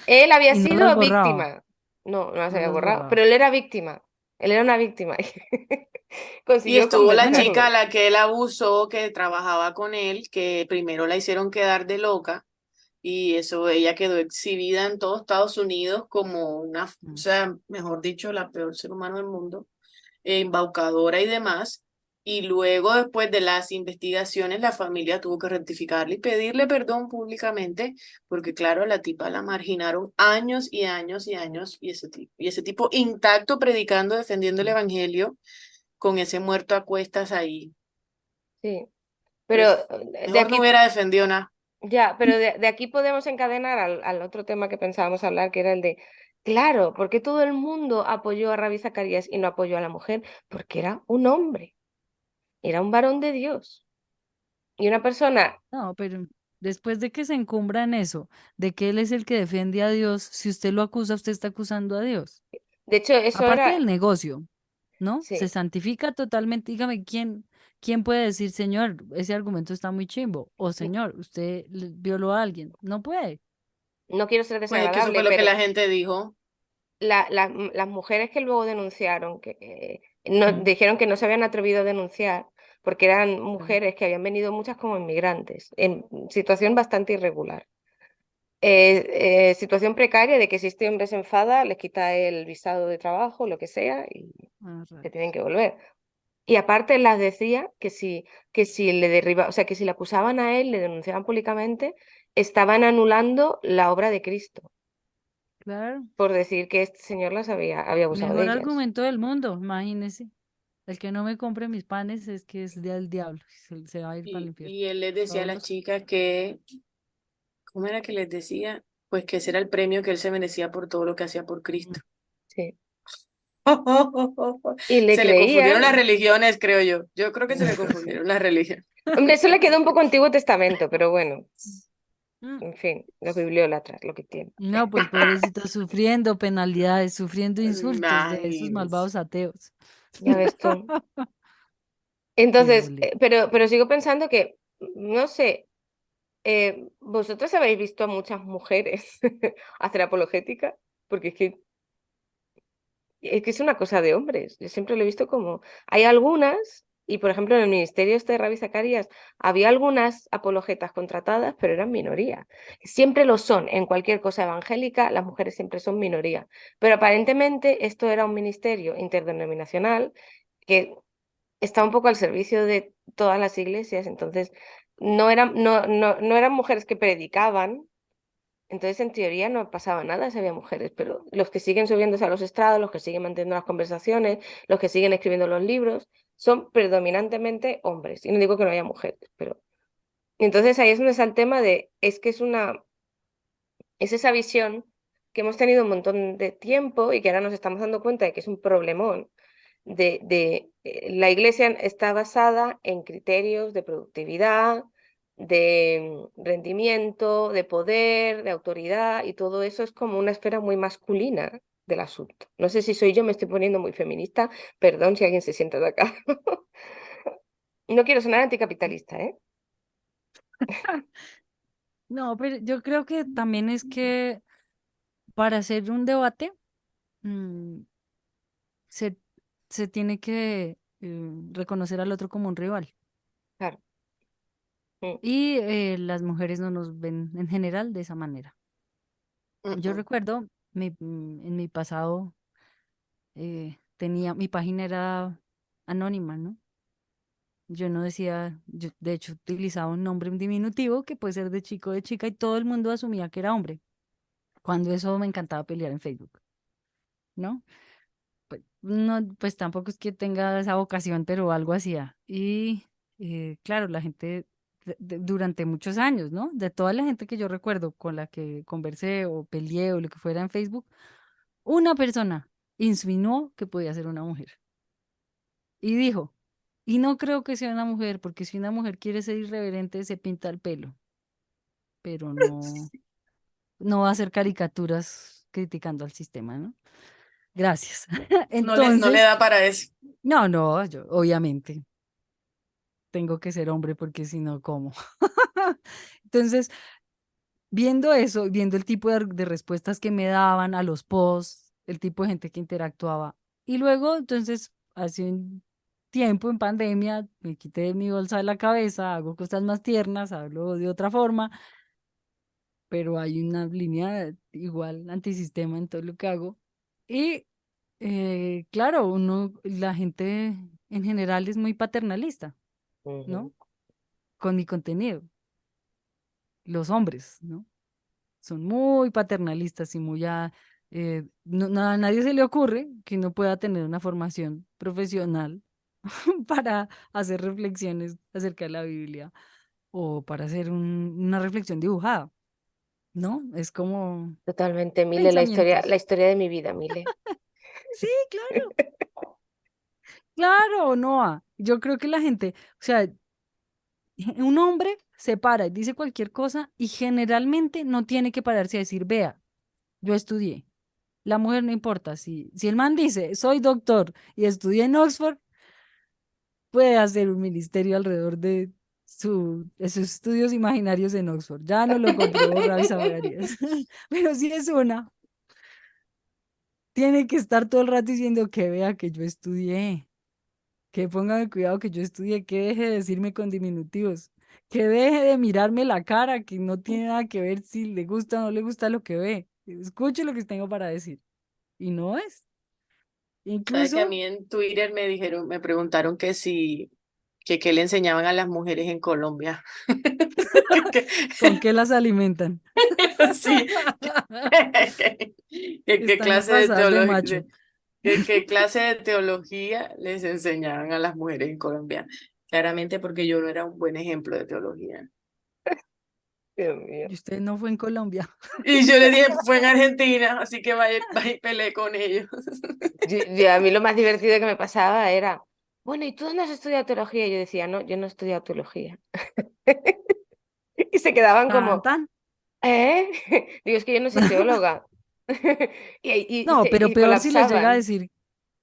Él había Y no las sido borraba, víctima. No, no las no había las borrado, borraba. pero él era víctima. Él era una víctima. Y Consiguió estuvo la chica a convencerlo. la que él abusó, que trabajaba con él, que primero la hicieron quedar de loca y eso ella quedó exhibida en todo Estados Unidos como una, o Mm. sea, mejor dicho, la peor ser humano del mundo, embaucadora y demás. Y luego, después de las investigaciones, la familia tuvo que rectificarle y pedirle perdón públicamente, porque claro, a la tipa la marginaron años y años y años, y ese tipo intacto predicando, defendiendo el evangelio, con ese muerto a cuestas ahí. Sí, pero Pues, de mejor no aquí, hubiera defendido nada. ya, pero de aquí podemos encadenar al otro tema que pensábamos hablar, que era el de, claro, porque todo el mundo apoyó a Rabí Zacarías y no apoyó a la mujer, porque era un hombre, era un varón de Dios. Y una persona, No, pero después de que se encumbra en eso, de que él es el que defiende a Dios, si usted lo acusa, usted está acusando a Dios. de hecho, eso Aparte era, del negocio, ¿no? Se sí, santifica totalmente. Dígame, ¿quién puede decir, señor, ese argumento está muy chimbo? O señor, usted violó a alguien. No puede. no quiero ser Pues es que eso desagradable, fue lo que pero la gente dijo. las mujeres que luego denunciaron No, Mm. dijeron que no se habían atrevido a denunciar porque eran Claro. mujeres que habían venido muchas como inmigrantes, en situación bastante irregular. Situación precaria de que si este hombre se enfada, les quita el visado de trabajo, lo que sea, y Ah, se rayos. tienen que volver. Y aparte las decía que si le derriba, o sea, que si le acusaban a él, le denunciaban públicamente, estaban anulando la obra de Cristo Claro. por decir que este señor había abusado de Mejor ellas. argumento del mundo, imagínese. El que no me compre mis panes es que es del diablo, se va a ir para el infierno. Y él les decía a las Fabuloso. chicas que, ¿cómo era que les decía? Pues que ese era el premio que él se merecía por todo lo que hacía por Mm. Cristo. Sí. Y le Se le confundieron las creían. religiones, creo yo. Yo creo que se le confundieron las religiones. Hombre, eso le quedó un poco Antiguo Testamento, pero bueno, Mm. en fin, los bibliólatras, lo que tienen. No, pues pobrecito, sufriendo penalidades, sufriendo insultos de esos Imagínense. malvados ateos. Ya ves tú. Qué Entonces, boleta. pero sigo pensando que, no sé, vosotros habéis visto a muchas mujeres hacer apologética, porque es que es una cosa de hombres. Yo siempre lo he visto como, hay algunas, y por ejemplo en el ministerio este de Ravi Zacarías, había algunas apologetas contratadas, pero eran minoría. Siempre lo son, en cualquier cosa evangélica, las mujeres siempre son minoría. Pero aparentemente esto era un ministerio interdenominacional que está un poco al servicio de todas las iglesias, entonces no eran mujeres que predicaban, entonces en teoría no pasaba nada si había mujeres, pero los que siguen subiéndose a los estrados, los que siguen manteniendo las conversaciones, los que siguen escribiendo los libros, son predominantemente hombres. Y no digo que no haya mujeres, pero... Entonces ahí es donde está el tema de, es que es esa visión que hemos tenido un montón de tiempo y que ahora nos estamos dando cuenta de que es un problemón la iglesia está basada en criterios de productividad, de rendimiento, de poder, de autoridad, y todo eso es como una esfera muy masculina del asunto. No sé si soy yo, me estoy poniendo muy feminista, perdón si alguien se siente de acá. No quiero sonar anticapitalista, ¿eh? No, pero yo creo que también es que para hacer un debate mm, se, se tiene que reconocer al otro como un rival. Claro. Mm, Y las mujeres no nos ven en general de esa manera. Mm, Yo mm. recuerdo en mi pasado mi página era anónima, ¿no? Yo no decía, yo de hecho utilizaba un nombre en diminutivo que puede ser de chico o de chica y todo el mundo asumía que era hombre, cuando eso me encantaba pelear en Facebook, ¿no? Pues, no, pues tampoco es que tenga esa vocación, pero algo hacía. Y claro, la gente durante muchos años, ¿no? De toda la gente que yo recuerdo con la que conversé o peleé o lo que fuera en Facebook, una persona insinuó que podía ser una mujer y dijo, y no creo que sea una mujer, porque si una mujer quiere ser irreverente, se pinta el pelo, pero no va a hacer caricaturas criticando al sistema, ¿no? Gracias. No le Entonces, da para eso. no, yo obviamente tengo que ser hombre porque si no, ¿cómo? Entonces, viendo eso, viendo el tipo de respuestas que me daban a los posts, el tipo de gente que interactuaba, y luego, entonces, hace un tiempo en pandemia, me quité mi bolsa de la cabeza, hago cosas más tiernas, hablo de otra forma, pero hay una línea igual antisistema en todo lo que hago. Y claro, la gente en general es muy paternalista, ujú. ¿no? Con mi contenido, los hombres, ¿no? Son muy paternalistas y muy a nadie se le ocurre que no pueda tener una formación profesional para hacer reflexiones acerca de la Biblia o para hacer una reflexión dibujada, ¿no? Es como Totalmente, Mile, la pensamientos. historia de mi vida, Mile. Sí, claro, claro, Noah. Yo creo que la gente, o sea, un hombre se para y dice cualquier cosa y generalmente no tiene que pararse a decir, vea, yo estudié. La mujer no importa. Si el man dice, soy doctor y estudié en Oxford, puede hacer un ministerio alrededor de sus estudios imaginarios en Oxford. Ya no lo comprobó Ravi Zacharias. Pero si es una, tiene que estar todo el rato diciendo que vea que yo estudié. que pongan cuidado que yo estudie, que deje de decirme con diminutivos, que deje de mirarme la cara, que no tiene nada que ver si le gusta o no le gusta lo que ve. Escuche lo que tengo para decir. Y no es. Sabes que a Incluso, mí en Twitter me dijeron, me preguntaron que si, que qué le enseñaban a las mujeres en Colombia. Que- ¿con qué las alimentan? sí, qué Están clase de pasadas de teología, macho. qué clase de teología les enseñaban a las mujeres en Colombia. Claramente porque yo no era un buen ejemplo de teología. Dios mío. Y usted no fue en Colombia. Y yo le dije, fue en Argentina, así que vaya y peleé con ellos. A mí lo más divertido que me pasaba era, bueno, ¿y tú dónde has estudiado teología? Y yo decía, no, yo no he estudiado teología. Y se quedaban Tan, como, tan. ¿eh? Digo, es que yo no soy teóloga. No, pero Y peor si les llega a colapsaban. decir,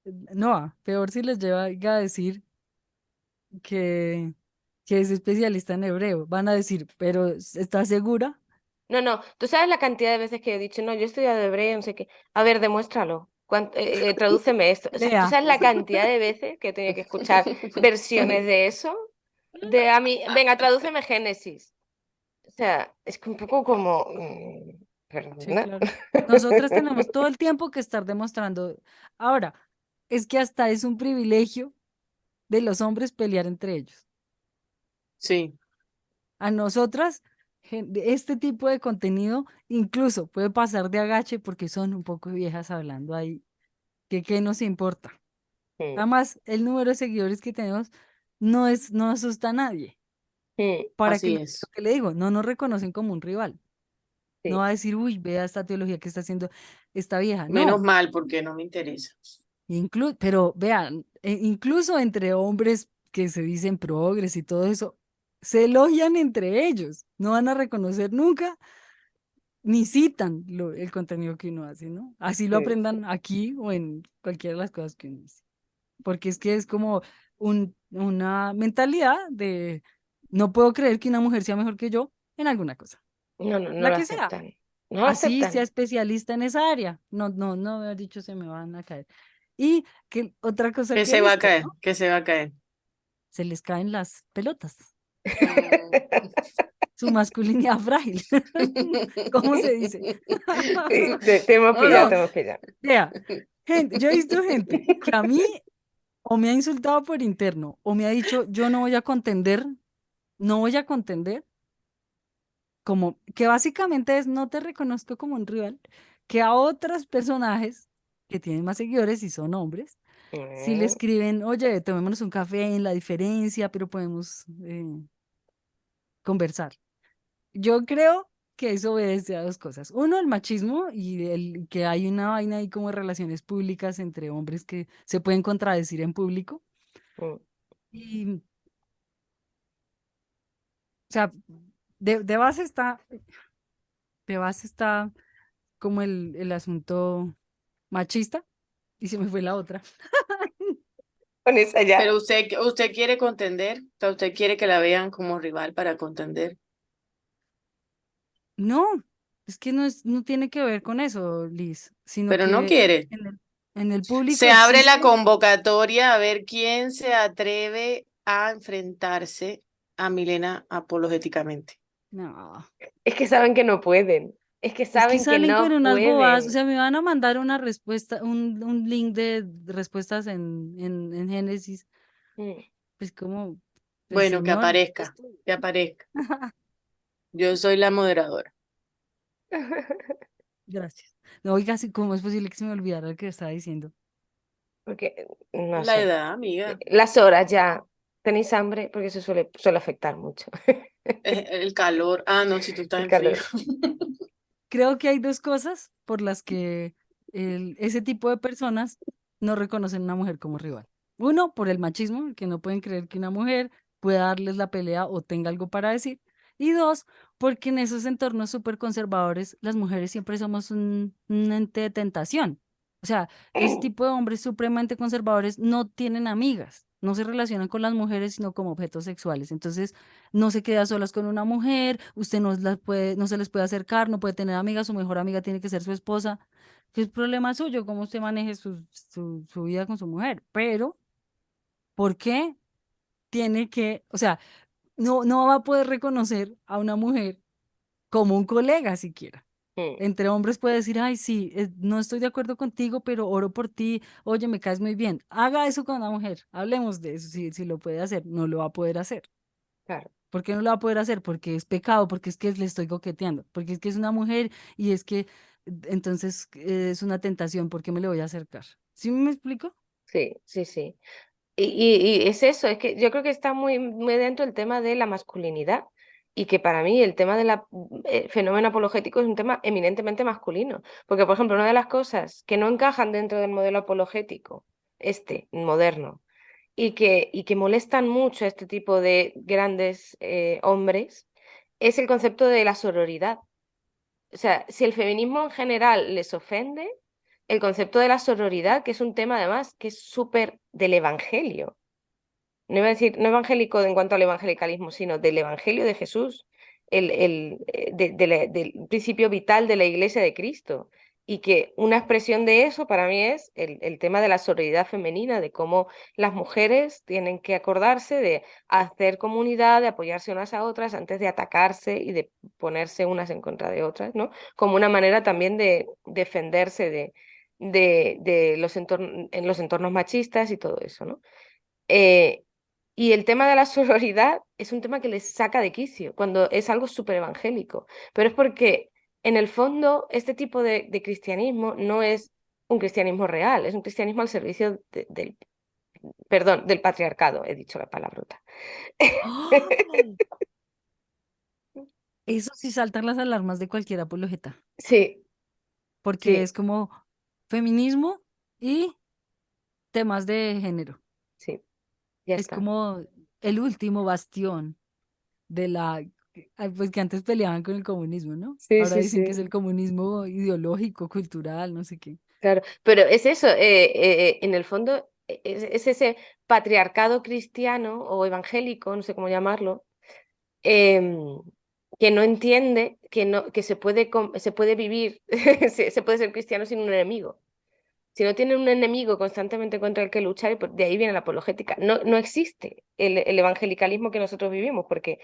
no, peor si les llega a decir que, que es especialista en hebreo. Van a decir, pero ¿estás segura? No, no, tú sabes la cantidad de veces que he dicho, no, yo he estudiado hebreo, no sé qué. A ver, demuéstralo. Tradúceme esto. O sea, tú Lea. sabes la cantidad de veces que he tenido que escuchar versiones de eso. De a mí, venga, tradúceme Génesis. O sea, es que un poco como, Sí, perdona. claro. Nosotras tenemos todo el tiempo que estar demostrando. Ahora, es que hasta es un privilegio de los hombres pelear entre ellos. Sí, A nosotras, de este tipo de contenido incluso puede pasar de agache porque son un poco viejas hablando ahí, que qué nos importa. Mm, Además, el número de seguidores que tenemos no asusta a nadie. mm, Para que así lo es. que le digo, no nos reconocen como un rival. No sí. va a decir, uy, vea esta teología que está haciendo esta vieja. Menos No, mal, porque no me interesa. pero vean, incluso entre hombres que se dicen progres y todo eso, se elogian entre ellos. No van a reconocer nunca ni citan el contenido que uno hace, ¿no? Así lo Sí, aprendan aquí o en cualquiera de las cosas que uno dice. Porque es que es como una mentalidad de no puedo creer que una mujer sea mejor que yo en alguna cosa, no, no, no la lo que sea. aceptan. No lo Así sea aceptan. especialista en esa área. No, no, no, haber dicho se me van a caer. Y que otra cosa Que que he se va a visto, caer, ¿no? que se va a caer. Se les caen las pelotas, Mm. su masculinidad frágil. ¿Cómo se dice? Sí, te hemos pillado, No, te hemos pillado. vea, gente, yo he visto gente que a mí o me ha insultado por interno o me ha dicho yo no voy a contender, no voy a contender, como que básicamente es no te reconozco como un rival, que a otros personajes que tienen más seguidores y son hombres, si le Mm, escriben, oye, tomémonos un café en la diferencia, pero podemos conversar. Yo creo que eso obedece a dos cosas. Uno, el machismo y el que hay una vaina ahí como de relaciones públicas entre hombres que se pueden contradecir en público. mm. Y, o sea, de base está, de base está como el asunto machista y se me fue la otra. Con esa ya. Pero usted quiere contender, o sea, usted quiere que la vean como rival para contender. No, es que no tiene que ver con eso, Liz, sino Pero no que quiere. en el público Se abre la existe. convocatoria a ver quién se atreve a enfrentarse a Milena apologéticamente. No. Es que saben que no pueden. Es que Es que saben que salen con no unas bobadas, o pueden. sea, me van a mandar una respuesta, un link de respuestas en Génesis, Mm. pues como, pues Bueno, señor, que aparezca. Yo soy la moderadora. gracias. No, oiga, ¿cómo es posible que se me olvidara lo que estaba diciendo? Porque, no La sé. edad, amiga, Las horas ya. ¿Tenéis hambre? Porque eso suele afectar mucho. el calor. Ah, no, si tú estás El en frío. calor. Creo que hay dos cosas por las que ese tipo de personas no reconocen a una mujer como rival. Uno, por el machismo, que no pueden creer que una mujer pueda darles la pelea o tenga algo para decir. Y dos, porque en esos entornos súper conservadores, las mujeres siempre somos un ente de tentación. O sea, ese tipo de hombres supremamente conservadores no tienen amigas, no se relacionan con las mujeres, sino como objetos sexuales. Entonces, no se queda solas con una mujer, usted no se les puede acercar, no puede tener amigas, su mejor amiga tiene que ser su esposa, que es problema suyo, cómo usted maneje su vida con su mujer, ¿Por qué tiene que, o sea, no va a poder reconocer a una mujer como un colega siquiera? mm, Entre hombres puede decir, ay, sí, no estoy de acuerdo contigo, pero oro por ti, oye, me caes muy bien. Haga eso con una mujer, hablemos de eso, si lo puede hacer, no lo va a poder hacer. claro, ¿Por qué no lo va a poder hacer? Porque es pecado, porque es que le estoy coqueteando, porque es que es una mujer y es que entonces es una tentación, ¿por qué me le voy a acercar? ¿Sí me explico? sí, sí, sí. Y es eso, es que yo creo que está muy dentro el tema de la masculinidad y que para mí el tema del fenómeno apologético es un tema eminentemente masculino. Porque, por ejemplo, una de las cosas que no encajan dentro del modelo apologético, este moderno, y que molestan mucho a este tipo de grandes hombres, es el concepto de la sororidad. O sea, si el feminismo en general les ofende, el concepto de la sororidad, que es un tema además que es súper del evangelio, no iba a decir, no evangélico en cuanto al evangelicalismo, sino del evangelio de Jesús, del principio vital de la iglesia de Cristo. Y que una expresión de eso para mí es el tema de la sororidad femenina, de cómo las mujeres tienen que acordarse de hacer comunidad, de apoyarse unas a otras antes de atacarse y de ponerse unas en contra de otras, ¿no? Como una manera también de defenderse de en los entornos machistas y todo eso, ¿no? Eh, y el tema de la sororidad es un tema que les saca de quicio, cuando es algo súper evangélico. Pero es porque, en el fondo, este tipo de cristianismo no es un cristianismo real, es un cristianismo al servicio perdón, del patriarcado, he dicho la palabrota. ¡Ah! Eso sí saltan las alarmas de cualquier apologeta, Sí, porque sí, es como feminismo y temas de género. sí, ya Es está. como el último bastión de pues que antes peleaban con el comunismo, ¿no? Sí, Ahora sí, dicen que es sí. el comunismo ideológico, cultural, no sé qué. Claro, pero es eso, en el fondo es ese patriarcado cristiano o evangélico, no sé cómo llamarlo, em, que no entiende que, no, que se puede vivir, se puede ser cristiano sin un enemigo. Si no tiene un enemigo constantemente contra el que luchar, y de ahí viene la apologética. No, no existe el evangelicalismo que nosotros vivimos, porque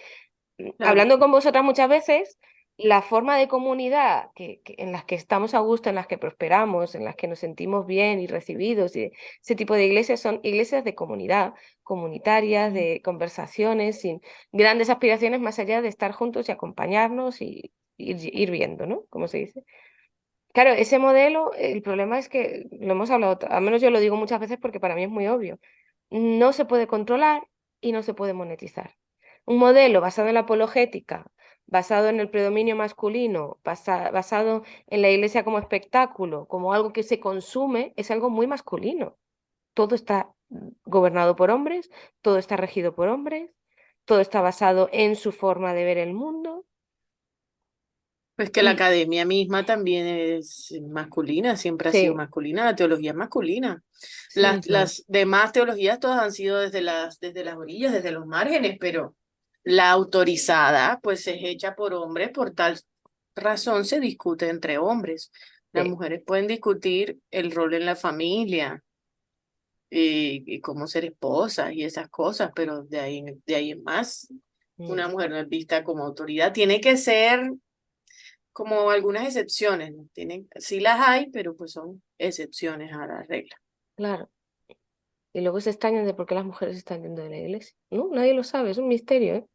Claro. hablando con vosotras muchas veces, la forma de comunidad en las que estamos a gusto, en las que prosperamos, en las que nos sentimos bien y recibidos, y ese tipo de iglesias son iglesias de comunidad, comunitarias, Mm. de conversaciones, sin grandes aspiraciones más allá de estar juntos y acompañarnos y ir viendo, ¿no? Como se dice. Claro, ese modelo, el problema es que lo hemos hablado, al menos yo lo digo muchas veces porque para mí es muy obvio, no se puede controlar y no se puede monetizar. Un modelo basado en la apologética, basado en el predominio masculino, basado en la iglesia como espectáculo, como algo que se consume, es algo muy masculino. Todo está gobernado por hombres, todo está regido por hombres, todo está basado en su forma de ver el mundo Pues que la y academia misma también es masculina, siempre ha sido sí, masculina, la teología es masculina. Sí, claro. Las demás teologías todas han sido desde las orillas, desde los márgenes, pero la autorizada pues es hecha por hombres, por tal razón se discute entre hombres. Las sí. mujeres pueden discutir el rol en la familia y cómo ser esposas y esas cosas, pero de ahí en más, Mm. una mujer no es vista como autoridad. Tiene que ser como algunas excepciones, ¿no? Tienen, sí las hay, pero pues son excepciones a la regla. Claro. Y luego se extrañan de por qué las mujeres están yendo de la iglesia. No, nadie lo sabe, es un misterio, ¿eh?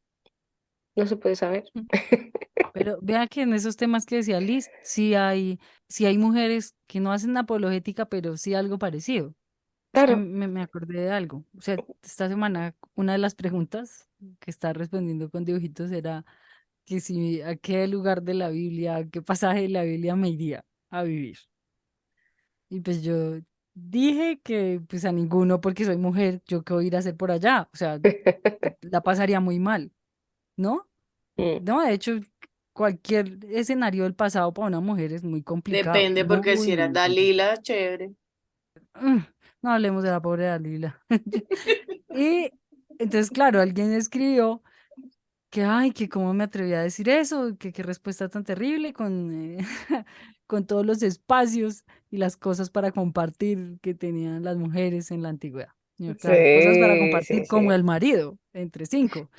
No se puede saber. Mm. Pero vea que en esos temas que decía Liz, sí hay mujeres que no hacen apologética, pero sí algo parecido. Es que Claro, me acordé de algo. O sea, esta semana una de las preguntas que está respondiendo con dibujitos era que si a qué lugar de la Biblia, a qué pasaje de la Biblia me iría a vivir. Y pues yo dije que pues a ninguno porque soy mujer, yo qué voy a ir a hacer por allá. O sea, la pasaría muy mal, ¿no? mm, No, de hecho, cualquier escenario del pasado para una mujer es muy complicado, Depende, porque muy, si eras muy complicado. Dalila, chévere. Mm, No hablemos de la pobre Dalila. Y entonces, claro, alguien escribió que, ay, que cómo me atreví a decir eso, que qué respuesta tan terrible con todos los espacios y las cosas para compartir que tenían las mujeres en la antigüedad. Yo, claro, cosas para Sí, sí, compartir como sí. el marido, entre 5.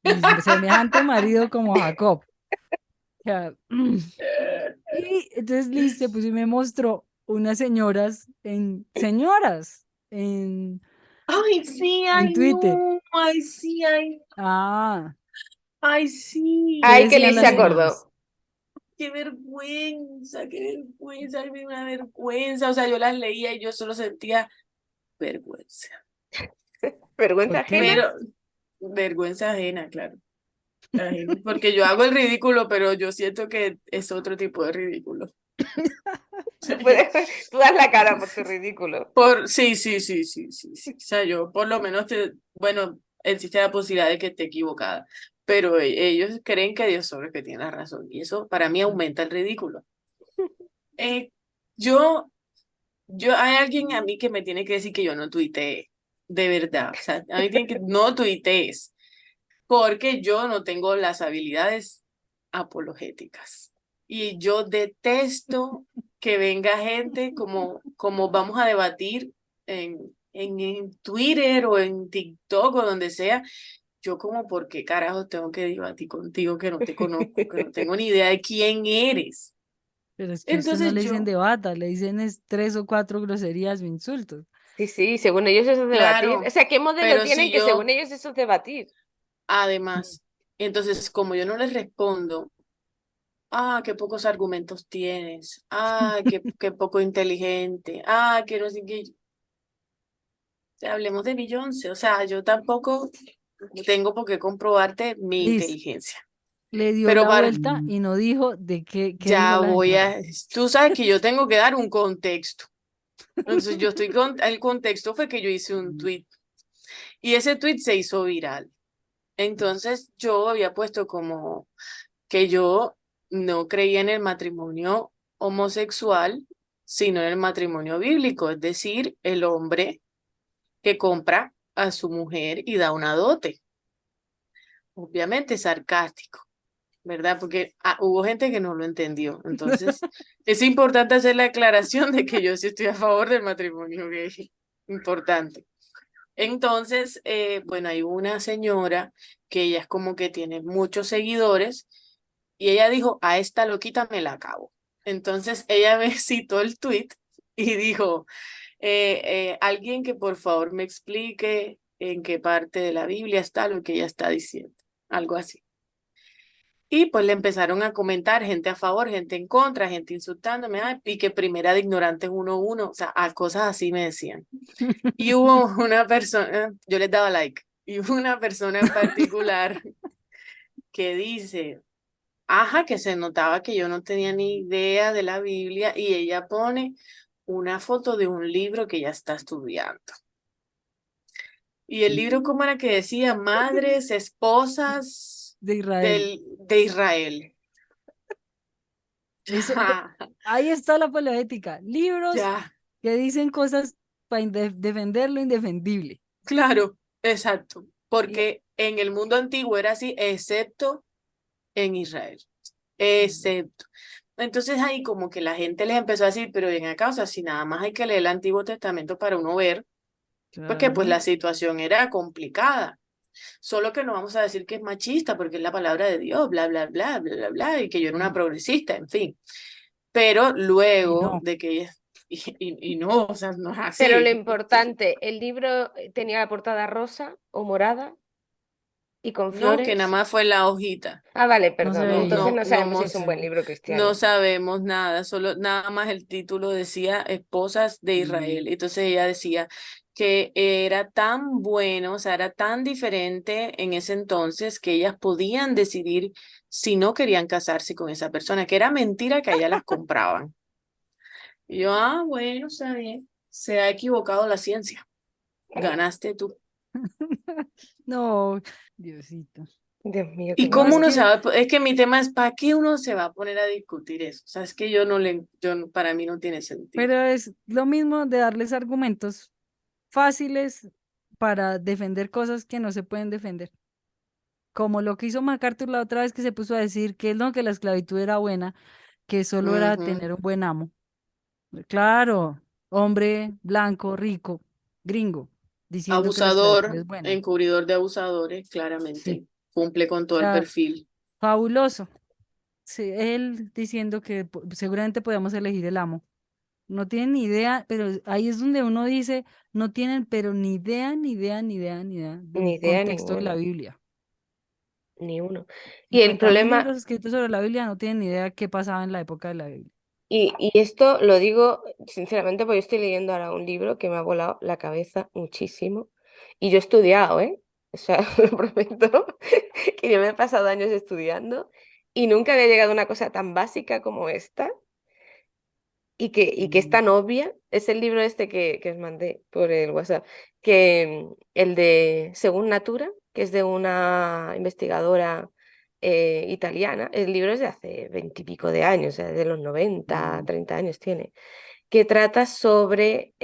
Y semejante marido como Jacob. O sea, y entonces listo, pues y me mostró unas Ay, sí, en ay, Twitter. no, ay, sí, Ah, ay, sí. ¿qué Ay, que decían Liz se las acordó. señoras? Qué vergüenza, ay, me dio una vergüenza. O sea, yo las leía y yo solo sentía vergüenza. ¿Vergüenza ¿Por qué? ajena? Pero vergüenza ajena, claro. Ajena, porque yo hago el ridículo, pero yo siento que es otro tipo de ridículo. Tú puedes, tú das la cara por tu ridículo. Sí, sí, sí, sí, sí, sí. O sea, yo por lo menos bueno, existe la posibilidad de que esté equivocada, pero ellos creen que Dios solo es que tiene la razón y eso para mí aumenta el ridículo. Eh, yo, hay alguien a mí que me tiene que decir que yo no tuiteé, de verdad. O sea, a mí tienen que no tuitees, porque yo no tengo las habilidades apologéticas. Y yo detesto que venga gente como vamos a debatir en Twitter o en TikTok o donde sea. Yo como, ¿por qué carajos tengo que debatir contigo que no te conozco, que no tengo ni idea de quién eres? Pero es que a usted no Entonces le dicen yo, debata, le dicen es 3 o 4 groserías o insultos. Sí, sí, según ellos eso es debatir. O claro, sea, ¿qué modelo pero tienen si que según yo, ellos eso es debatir? Mm. además, entonces como yo no les respondo, ah, qué pocos argumentos tienes. Ah, qué poco inteligente. Ah, que no sé qué. Hablemos de Beyoncé. O sea, yo tampoco tengo por qué comprobarte mi Liz, inteligencia. le dio Pero la para, vuelta y no dijo de qué dijo ya la voy señora. a, tú sabes que yo tengo que dar un contexto. Entonces yo estoy el contexto fue que yo hice un tweet y ese tweet se hizo viral. Entonces yo había puesto como que yo no creía en el matrimonio homosexual, sino en el matrimonio bíblico, es decir, el hombre que compra a su mujer y da una dote. Obviamente sarcástico, ¿verdad? Porque hubo gente que no lo entendió. Entonces, es importante hacer la aclaración de que yo sí estoy a favor del matrimonio gay. Importante. Entonces, bueno, hay una señora que ella es como que tiene muchos seguidores y ella dijo, a esta loquita me la acabo. Entonces ella me citó el tweet y dijo, alguien que por favor me explique en qué parte de la Biblia está lo que ella está diciendo, algo así. Y pues le empezaron a comentar gente a favor, gente en contra, gente insultándome, ay, y que primera de ignorantes 1-1, o sea, a cosas así me decían. Y hubo una persona, yo les daba like, y hubo una persona en particular que dice, ajá, que se notaba que yo no tenía ni idea de la Biblia y ella pone una foto de un libro que ella está estudiando. Y el libro, ¿cómo era que decía? Madres, esposas De Israel. de Israel. Eso, Ya, ahí está la apologética. Libros ya, que dicen cosas para defender lo indefendible. claro, exacto. Y- Porque en el mundo antiguo era así, excepto en Israel. Excepto. Entonces ahí como que la gente les empezó a decir, pero bien acá, o sea, si nada más hay que leer el Antiguo Testamento para uno ver, porque pues Claro. la situación era complicada. Solo que no vamos a decir que es machista, porque es la palabra de Dios, bla, bla, bla, bla, bla, bla, y que yo era una Mm. progresista, en fin. Pero Y luego no. de que ella, y no, o sea, no es Pero lo así. importante, ¿el libro tenía la portada rosa o morada y con No, que nada flores? más fue la hojita. Ah, vale, No se perdón. No, Entonces veía. no, no no, sabemos si es un buen libro no cristiano. sabemos nada, solo nada más el título decía Esposas de Israel. Entonces ella decía que era tan bueno, o sea, era tan diferente en ese entonces que ellas podían decidir si no querían casarse con esa persona, que era mentira que a ellas las compraban. Y yo, bueno, está bien, se ha equivocado la ciencia, ganaste tú. No, Diosito. Dios mío, qué ¿Y No, cómo es uno barbaridad. se que, va es que mi tema es, ¿para qué uno se va a poner a discutir eso? O sea, es que yo no le, para mí no tiene sentido. pero es lo mismo de darles argumentos fáciles para defender cosas que no se pueden defender. Como lo que hizo MacArthur la otra vez que se puso a decir que no, que la esclavitud era buena, que solo era Ujú. tener un buen amo. Claro, hombre blanco, rico, gringo. diciendo que la esclavitud Abusador, es buena. encubridor de abusadores, Sí, claramente. Cumple con o todo el sea, perfil. fabuloso. Sí, él diciendo que seguramente podíamos elegir el amo. No tienen ni idea, pero ahí es donde uno dice, no tienen, pero ni idea, ni idea, ni idea, ni idea Ni del idea contexto de la ninguna, Biblia. ni uno. Y el 50.000 problema, libros escritos sobre la Biblia no tienen ni idea qué pasaba en la época de la Biblia. y esto lo digo sinceramente porque yo estoy leyendo ahora un libro que me ha volado la cabeza muchísimo. Y yo he estudiado, ¿eh? O sea, lo prometo, que yo me he pasado años estudiando y nunca había llegado a una cosa tan básica como esta. Y que es Mm, tan obvia, es el libro este que os mandé por el WhatsApp, que el de Según Natura, que es de una investigadora italiana. El libro es de hace 20 y pico de años, o sea, de los 90 mm, 30 años tiene, que trata sobre,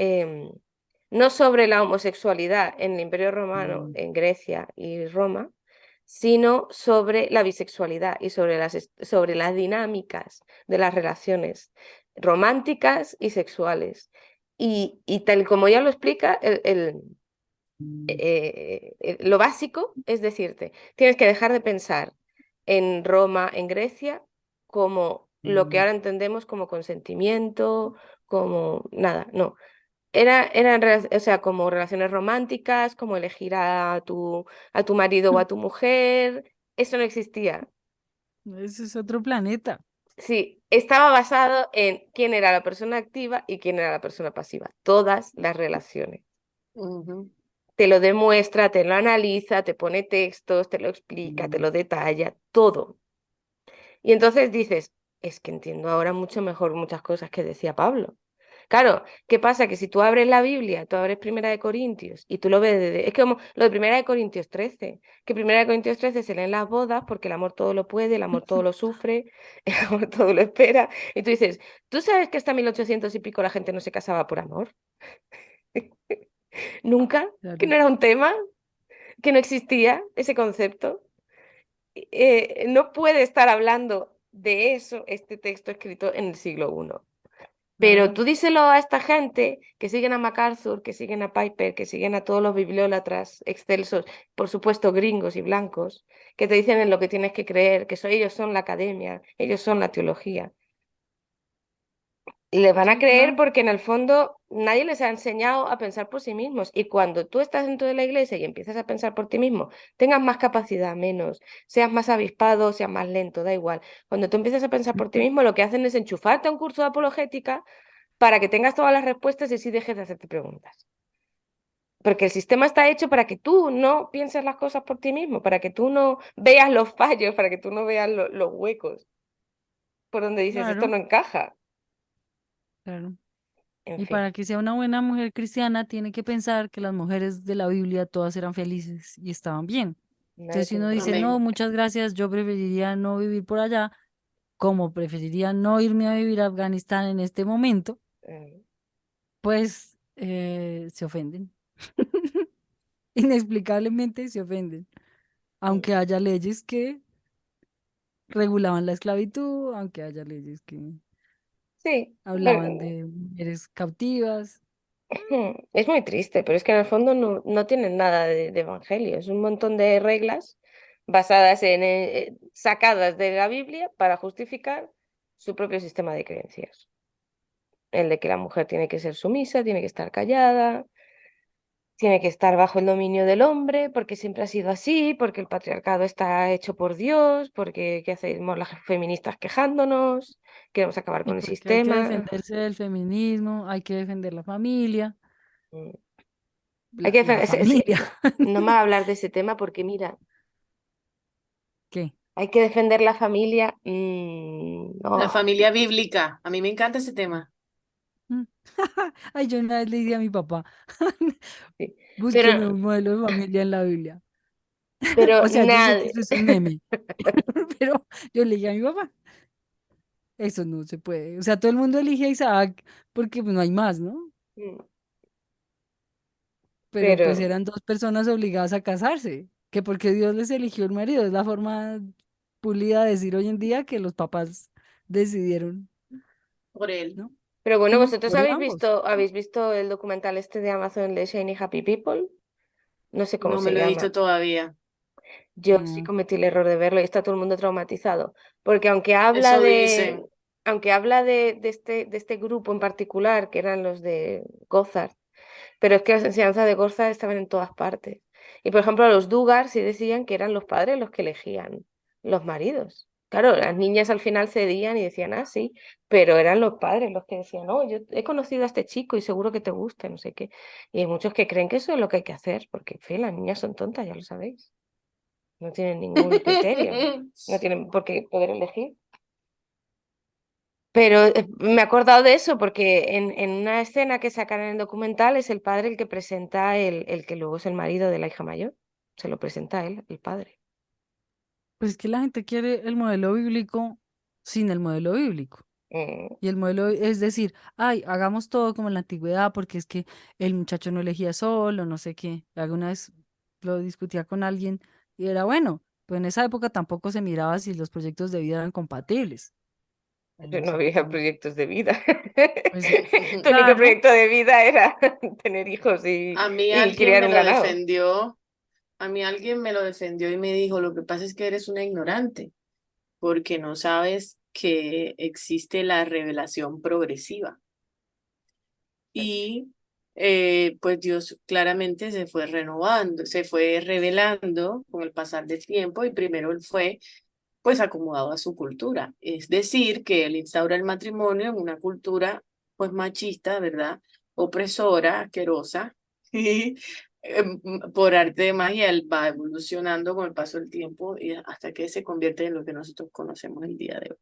no sobre la homosexualidad en el Imperio Romano, mm, en Grecia y Roma, sino sobre la bisexualidad y sobre las dinámicas de las relaciones románticas y sexuales. Y tal como ya lo explica, mm, lo básico es decirte, tienes que dejar de pensar en Roma, en Grecia, como lo que mm. ahora entendemos como consentimiento, como nada, no. O sea, como relaciones románticas, como elegir a tu marido o a tu mujer, eso no existía. Ese es otro planeta. Sí, estaba basado en quién era la persona activa y quién era la persona pasiva. Todas las relaciones. Ujú. Te lo demuestra, te lo analiza, te pone textos, te lo explica, te Mm, lo detalla, todo. Y entonces dices, es que entiendo ahora mucho mejor muchas cosas que decía Pablo. Claro, ¿qué pasa? Que si tú abres la Biblia, tú abres Primera de Corintios y tú lo ves desde... Es como lo de Primera de Corintios 13, que Primera de Corintios 13 se lee en las bodas porque el amor todo lo puede, el amor todo lo sufre, el amor todo lo espera. Y tú dices, ¿tú sabes que hasta 1800 y pico la gente no se casaba por amor? ¿Nunca? ¿Que claro. no era un tema? ¿Que no existía ese concepto? No puede estar hablando de eso este texto escrito en el siglo I. Pero Claro. tú díselo a esta gente que siguen a MacArthur, que siguen a Piper, que siguen a todos los bibliólatras excelsos, por supuesto gringos y blancos, que te dicen en lo que tienes que creer, que ellos son la academia, ellos son la teología. Y les van a Sí, creer claro. porque en el fondo nadie les ha enseñado a pensar por sí mismos. Y cuando tú estás dentro de la iglesia y empiezas a pensar por ti mismo, tengas más capacidad, menos, seas más avispado, seas más lento, da igual. Cuando tú empiezas a pensar por ti mismo, lo que hacen es enchufarte a un curso de apologética para que tengas todas las respuestas y así dejes de hacerte preguntas. Porque el sistema está hecho para que tú no pienses las cosas por ti mismo, para que tú no veas los fallos, para que tú no veas los huecos por donde dices esto Claro, no encaja. claro. En Y fin, para que sea una buena mujer cristiana, tiene que pensar que las mujeres de la Biblia todas eran felices y estaban bien. nadie Entonces, si tiene uno dice, Amén. no, muchas gracias, yo preferiría no vivir por allá, como preferiría no irme a vivir a Afganistán en este momento, eh, pues se ofenden. Inexplicablemente se ofenden. mm, Aunque haya leyes que regulaban la esclavitud, aunque haya leyes que sí, hablaban de mujeres cautivas. es muy triste, pero es que en el fondo no tienen nada de evangelio, es un montón de reglas basadas sacadas de la Biblia para justificar su propio sistema de creencias. El de que la mujer tiene que ser sumisa, tiene que estar callada, tiene que estar bajo el dominio del hombre, porque siempre ha sido así, porque el patriarcado está hecho por Dios, porque ¿qué hacemos las feministas quejándonos? Queremos acabar Y con el porque hay que sistema. defenderse del feminismo, hay que defender la familia, Mm. Hay la, que la sí, familia. no me va a hablar de ese tema porque mira, ¿Qué? hay que defender la familia. La No, familia bíblica. A mí me encanta ese tema. Mm. Ay, yo una vez le dije a mi papá, sí. búsqueme Pero, un modelo de familia en la Biblia. pero O sea, yo sé que nadie. eso es un meme, pero yo le dije a mi papá, eso no se puede. O sea, todo el mundo elige a Isaac porque pues, no hay más, ¿no? Mm, Pero pues Pero eran dos personas obligadas a casarse, que porque Dios les eligió el marido, es la forma pulida de decir hoy en día que los papás decidieron, Por él. ¿no? Pero bueno, vosotros Por ambos. habéis visto el documental este de Amazon de Shiny Happy People. No sé cómo No me se lo he llama. visto todavía. Yo sí No. cometí el error de verlo y está todo el mundo traumatizado. Porque Eso dicen. aunque habla de este grupo en particular, que eran los de Gozar, pero es que las enseñanzas de Gozar estaban en todas partes. Y por ejemplo, los Dugar sí decían que eran los padres los que elegían los maridos. Claro, las niñas al final cedían y decían, ah, sí, pero eran los padres los que decían, no, yo he conocido a este chico y seguro que te gusta, no sé qué. Y hay muchos que creen que eso es lo que hay que hacer, porque, en fin, las niñas son tontas, ya lo sabéis. No tienen ningún criterio, no tienen por qué poder elegir. Pero me he acordado de eso porque en una escena que sacan en el documental es el padre el que presenta el que luego es el marido de la hija mayor. Se lo presenta él, el padre. Pues es que la gente quiere el modelo bíblico sin el modelo bíblico. Mm, Y el modelo es decir, ay, hagamos todo como en la antigüedad porque es que el muchacho no elegía solo, no sé qué. Alguna vez lo discutía con alguien y era bueno, pues en esa época tampoco se miraba si los proyectos de vida eran compatibles. Pues pero no no sé había cómo. proyectos de vida. Pues Tu único claro, proyecto de vida era tener hijos A mí y alguien criar me un lo ganado. defendió, a mí alguien me lo defendió y me dijo, lo que pasa es que eres una ignorante, porque no sabes que existe la revelación progresiva. Y pues Dios claramente se fue renovando, se fue revelando con el pasar del tiempo y primero él fue pues acomodado a su cultura. Es decir, que él instaura el matrimonio en una cultura pues machista, ¿verdad? Opresora, asquerosa, y por arte de magia él va evolucionando con el paso del tiempo y hasta que se convierte en lo que nosotros conocemos el día de hoy.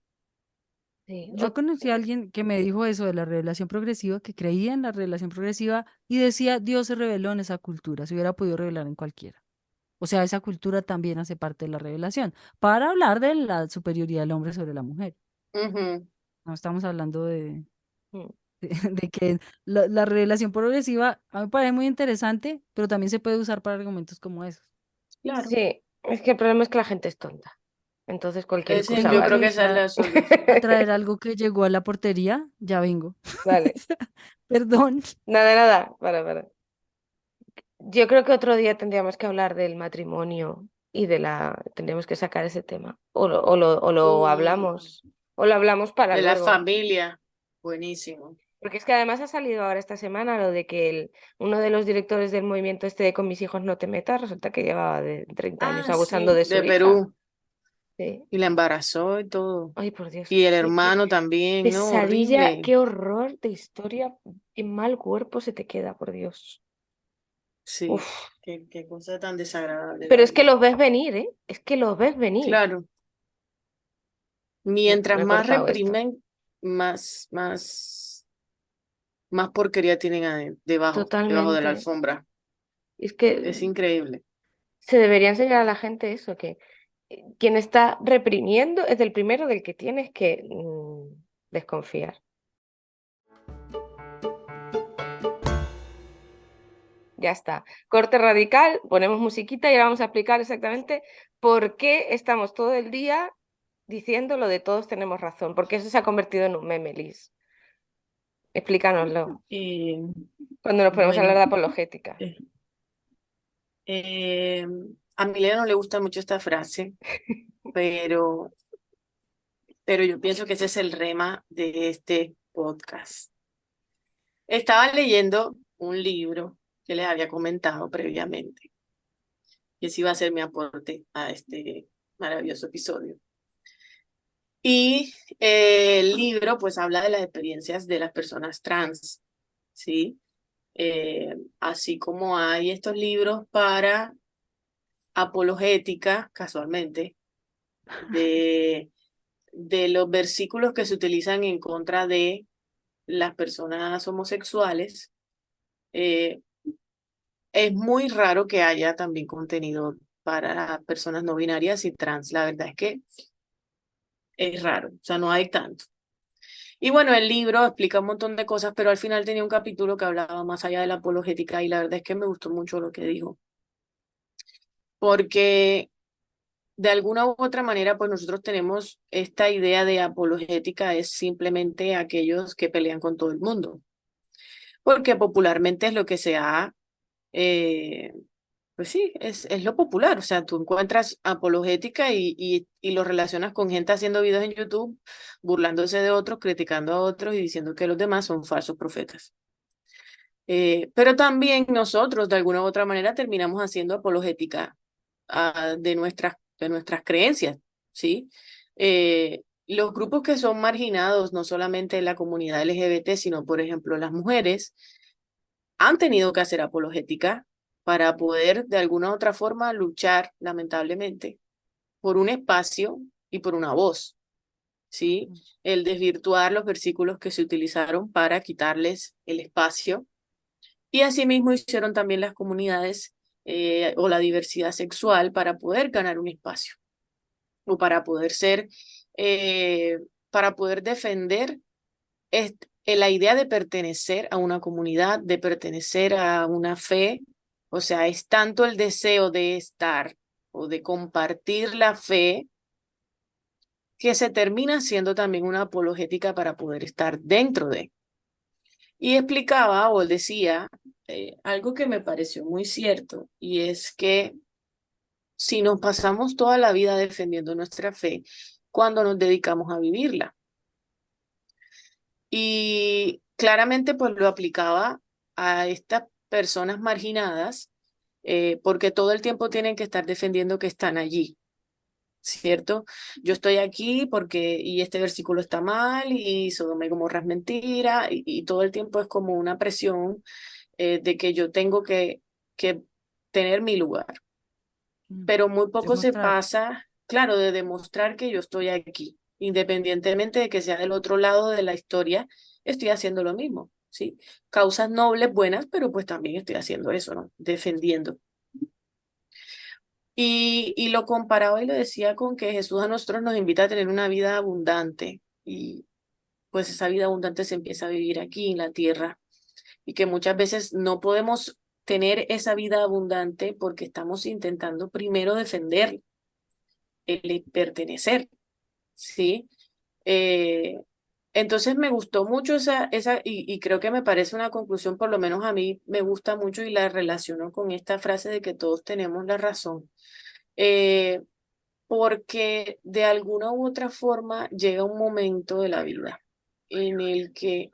Sí, yo conocí a alguien que me dijo eso de la revelación progresiva, que creía en la revelación progresiva y decía, Dios se reveló en esa cultura, se hubiera podido revelar en cualquiera. O sea, esa cultura también hace parte de la revelación, para hablar de la superioridad del hombre sobre la mujer. Ujú, No estamos hablando mm, de que la revelación progresiva a mí me parece muy interesante, pero también se puede usar para argumentos como esos. claro, sí, es que el problema es que la gente es tonta. Entonces cualquier ese, excusa yo Tengo creo que que vale. ir esa es la solución. a traer algo que llegó a la portería, ya vengo. Vale, Perdón. nada, nada, para. Yo creo que otro día tendríamos que hablar del matrimonio y tendríamos que sacar ese tema. Uh, o lo hablamos para de la luego. familia, buenísimo. Porque es que además ha salido ahora esta semana lo de que uno de los directores del movimiento este de Con mis hijos no te metas, resulta que llevaba de 30 años Ah, abusando sí, de su de hija. Perú. Sí. Y la embarazó y todo. Ay, por Dios. Y el Qué hermano también, ¿no? pesadilla, Horrible. qué horror de historia, qué mal cuerpo se te queda, por Dios. Sí, Uf. qué cosa tan desagradable, la Pero es que verdad. los ves venir, ¿eh? Es que los ves venir. Claro, Mira, mientras me he más cortado esto. reprimen, más porquería tienen debajo de la Totalmente. alfombra. Es que Es increíble. se debería enseñar a la gente eso, que quien está reprimiendo es el primero del que tienes que desconfiar. Ya está. Corte radical, ponemos musiquita y ahora vamos a explicar exactamente por qué estamos todo el día diciendo lo de todos tenemos razón, porque eso se ha convertido en un meme, Liz. Explícanoslo. Eh, Cuando nos ponemos a hablar bueno, de apologética. eh, eh, a Milena no le gusta mucho esta frase, pero, pero yo pienso que ese es el rema de este podcast. Estaba leyendo un libro que les había comentado previamente, que sí iba a ser mi aporte a este maravilloso episodio. Y el libro pues habla de las experiencias de las personas trans, ¿sí? Así como hay estos libros para apologética, casualmente, de, de los versículos que se utilizan en contra de las personas homosexuales. eh, Es muy raro que haya también contenido para personas no binarias y trans. La verdad es que es raro, o sea, no hay tanto. Y bueno, el libro explica un montón de cosas, pero al final tenía un capítulo que hablaba más allá de la apologética y la verdad es que me gustó mucho lo que dijo, porque de alguna u otra manera, pues nosotros tenemos esta idea de apologética es simplemente aquellos que pelean con todo el mundo, porque popularmente es lo que se ha eh, Pues sí, es lo popular. O sea, tú encuentras apologética y lo relacionas con gente haciendo videos en YouTube, burlándose de otros, criticando a otros y diciendo que los demás son falsos profetas. Pero también nosotros, de alguna u otra manera, terminamos haciendo apologética de nuestras creencias, ¿sí? Los grupos que son marginados, no solamente en la comunidad LGBT, sino, por ejemplo, las mujeres, han tenido que hacer apologética para poder, de alguna u otra forma, luchar, lamentablemente, por un espacio y por una voz, ¿sí? El desvirtuar los versículos que se utilizaron para quitarles el espacio. Y asimismo hicieron también las comunidades o la diversidad sexual para poder ganar un espacio o para poder ser, para poder defender la idea de pertenecer a una comunidad, de pertenecer a una fe. O sea, es tanto el deseo de estar o de compartir la fe que se termina siendo también una apologética para poder estar dentro de. Y explicaba o decía algo que me pareció muy cierto, y es que si nos pasamos toda la vida defendiendo nuestra fe, cuando nos dedicamos a vivirla. Y claramente pues lo aplicaba a estas personas marginadas, porque todo el tiempo tienen que estar defendiendo que están allí, ¿cierto? Yo estoy aquí porque, y este versículo está mal, y Sodoma y Gomorra es mentira, y todo el tiempo es como una presión de que yo tengo que tener mi lugar. Pero muy poco se Demostrar. pasa, claro, de demostrar que yo estoy aquí, independientemente de que sea del otro lado de la historia, estoy haciendo lo mismo, ¿sí? Causas nobles, buenas, pero pues también estoy haciendo eso, ¿no? Defendiendo. Y lo comparaba y lo decía con que Jesús a nosotros nos invita a tener una vida abundante, y pues esa vida abundante se empieza a vivir aquí en la tierra, y que muchas veces no podemos tener esa vida abundante porque estamos intentando primero defender el pertenecer, ¿sí? Eh, entonces me gustó mucho y creo que me parece una conclusión, por lo menos a mí me gusta mucho y la relaciono con esta frase de que todos tenemos la razón. Eh, Porque de alguna u otra forma llega un momento de la vida en el que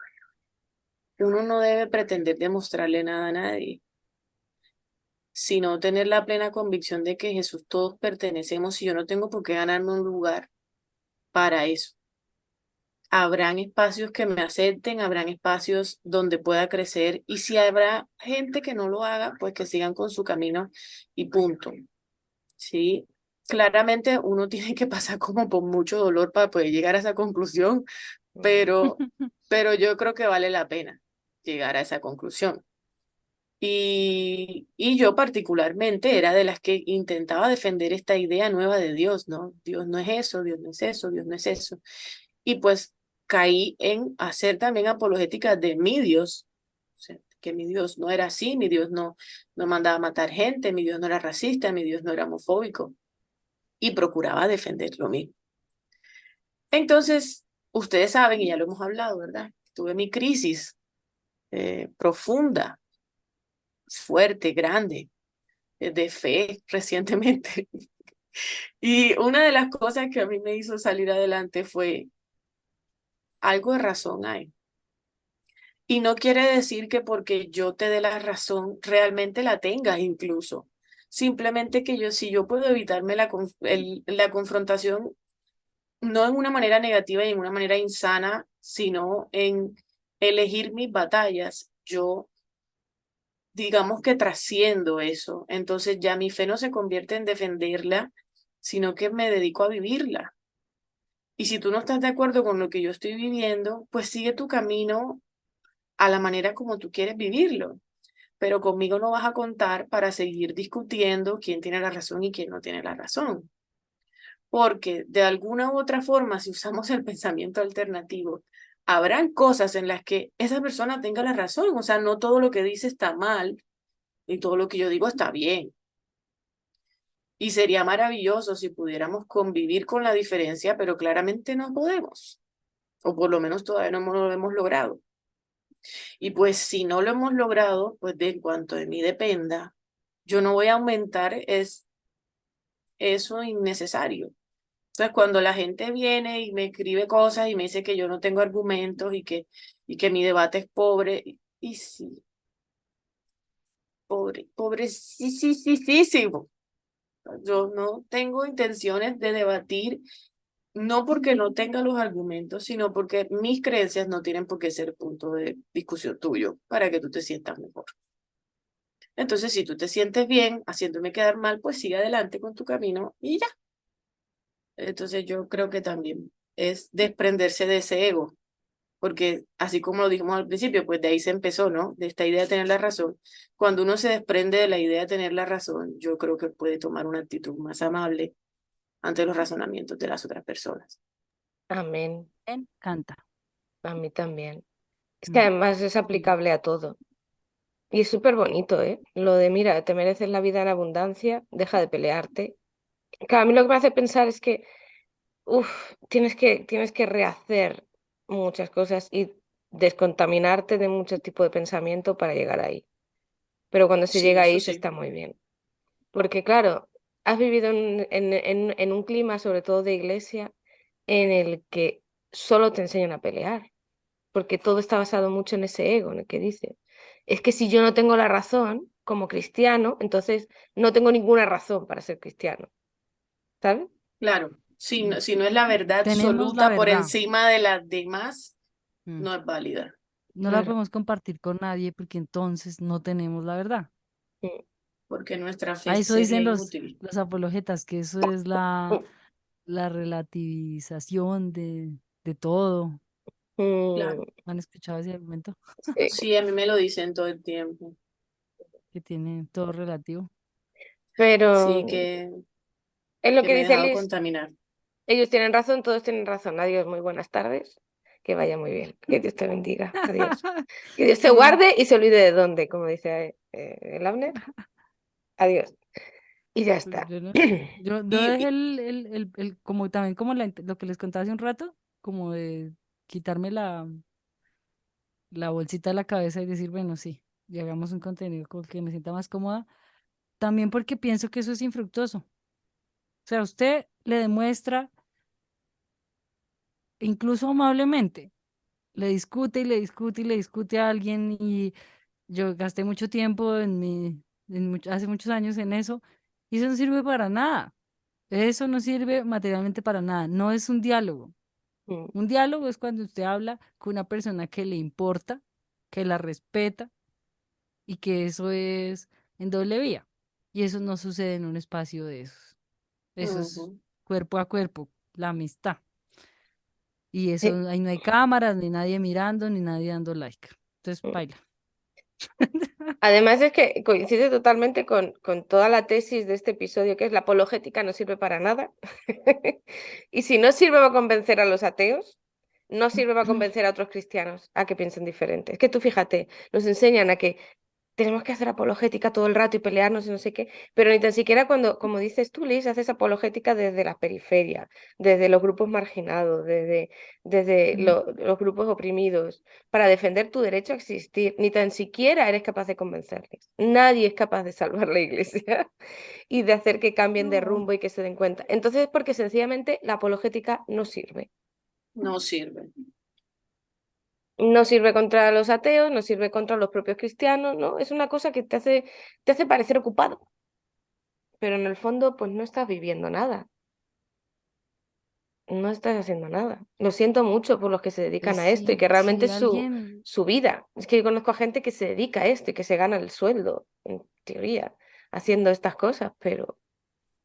uno no debe pretender demostrarle nada a nadie, sino tener la plena convicción de que Jesús todos pertenecemos y yo no tengo por qué ganarme un lugar para eso. Habrán espacios que me acepten, habrán espacios donde pueda crecer, y si habrá gente que no lo haga, pues que sigan con su camino y punto. Sí, claramente uno tiene que pasar como por mucho dolor para poder llegar a esa conclusión, pero, pero yo creo que vale la pena llegar a esa conclusión. Y yo particularmente era de las que intentaba defender esta idea nueva de Dios, ¿no? Dios no es eso, Dios no es eso, Dios no es eso. Y pues caí en hacer también apologética de mi Dios, o sea, que mi Dios no era así, mi Dios no mandaba a matar gente, mi Dios no era racista, mi Dios no era homofóbico, y procuraba defender lo mismo. Entonces, ustedes saben, y ya lo hemos hablado, ¿verdad? Tuve mi crisis profunda, fuerte, grande, de fe recientemente. Y una de las cosas que a mí me hizo salir adelante fue: algo de razón hay. Y no quiere decir que porque yo te dé la razón, realmente la tengas incluso. Simplemente que si yo puedo evitarme la confrontación, no en una manera negativa y en una manera insana, sino en elegir mis batallas, yo digamos que trasciendo eso. Entonces ya mi fe no se convierte en defenderla, sino que me dedico a vivirla. Y si tú no estás de acuerdo con lo que yo estoy viviendo, pues sigue tu camino a la manera como tú quieres vivirlo. Pero conmigo no vas a contar para seguir discutiendo quién tiene la razón y quién no tiene la razón. Porque de alguna u otra forma, si usamos el pensamiento alternativo, habrán cosas en las que esa persona tenga la razón. O sea, no todo lo que dice está mal y todo lo que yo digo está bien. Y sería maravilloso si pudiéramos convivir con la diferencia, pero claramente no podemos. O por lo menos todavía no lo hemos logrado. Y pues si no lo hemos logrado, pues de cuanto de mí dependa, yo no voy a aumentar eso innecesario. Entonces, cuando la gente viene y me escribe cosas y me dice que yo no tengo argumentos y que mi debate es pobre, y sí, pobre, sí, sí, sí, sí, sí. Yo no tengo intenciones de debatir, no porque no tenga los argumentos, sino porque mis creencias no tienen por qué ser punto de discusión tuyo para que tú te sientas mejor. Entonces, si tú te sientes bien haciéndome quedar mal, pues sigue adelante con tu camino y ya. Entonces, yo creo que también es desprenderse de ese ego, porque así como lo dijimos al principio, pues de ahí se empezó, ¿no? De esta idea de tener la razón. Cuando uno se desprende de la idea de tener la razón, yo creo que puede tomar una actitud más amable ante los razonamientos de las otras personas. Amén. Me encanta. A mí también. Es que Mm. además es aplicable a todo. Y es súper bonito, ¿eh? Lo de, mira, te mereces la vida en abundancia, deja de pelearte. Claro, a mí lo que me hace pensar es que, tienes que rehacer muchas cosas y descontaminarte de muchos tipos de pensamiento para llegar ahí. Pero cuando se Sí, llega eso ahí se sí. está muy bien. Porque claro, has vivido en un clima, sobre todo de iglesia, en el que solo te enseñan a pelear, porque todo está basado mucho en ese ego, en el que dice, es que si yo no tengo la razón como cristiano, entonces no tengo ninguna razón para ser cristiano, ¿sabes? Claro, si no es la verdad Tenemos la absoluta por verdad. encima de las demás, Mm. no es válida. No la Claro. podemos compartir con nadie porque entonces no tenemos la verdad. Mm, Porque nuestra fe A eso sería dicen inútil. los apologetas, que eso es la relativización de todo. mm, Claro, ¿Han escuchado ese argumento? sí. sí, a mí me lo dicen todo el tiempo. Que tiene todo relativo. Sí, Pero que, es lo que que me he dice dejado Liz, contaminar. ellos tienen razón, todos tienen razón. Adiós, muy buenas tardes, que vaya muy bien, que Dios te bendiga, adiós. Que Dios te Sí. guarde y se olvide de dónde, como dice el Abner, adiós. Y ya Pues está. yo dejé Y, como también como lo que les contaba hace un rato, como de quitarme la bolsita de la cabeza y decir, bueno, sí, y hagamos un contenido con el que me sienta más cómoda, también porque pienso que eso es infructuoso. O sea, usted le demuestra, incluso amablemente, le discute y le discute y le discute a alguien y yo gasté mucho tiempo hace muchos años en eso y eso no sirve para nada. Eso no sirve materialmente para nada. No es un diálogo. Mm, Un diálogo es cuando usted habla con una persona que le importa, que la respeta y que eso es en doble vía. Y eso no sucede en un espacio de esos. Eso es ujú. cuerpo a cuerpo, la amistad. Y sí. eso ahí no hay cámaras, ni nadie mirando, ni nadie dando like. Entonces, Mm. baila. Además es que coincide totalmente con toda la tesis de este episodio, que es la apologética no sirve para nada. Y si no sirve para convencer a los ateos, no sirve para convencer a otros cristianos a que piensen diferente. Es que tú fíjate, nos enseñan a que tenemos que hacer apologética todo el rato y pelearnos y no sé qué, pero ni tan siquiera cuando, como dices tú, Liz, haces apologética desde la periferia, desde los grupos marginados, desde los grupos oprimidos, para defender tu derecho a existir. Ni tan siquiera eres capaz de convencerles. Nadie es capaz de salvar la iglesia y de hacer que cambien de No. rumbo y que se den cuenta. Entonces es porque sencillamente la apologética no sirve. No sirve. No sirve contra los ateos, no sirve contra los propios cristianos, ¿no? Es una cosa que te hace parecer ocupado, pero en el fondo pues no estás viviendo nada, no estás haciendo nada. Lo siento mucho por los que se dedican Pues a esto y que sí, realmente si es su, alguien, su vida. Es que yo conozco a gente que se dedica a esto y que se gana el sueldo, en teoría, haciendo estas cosas, pero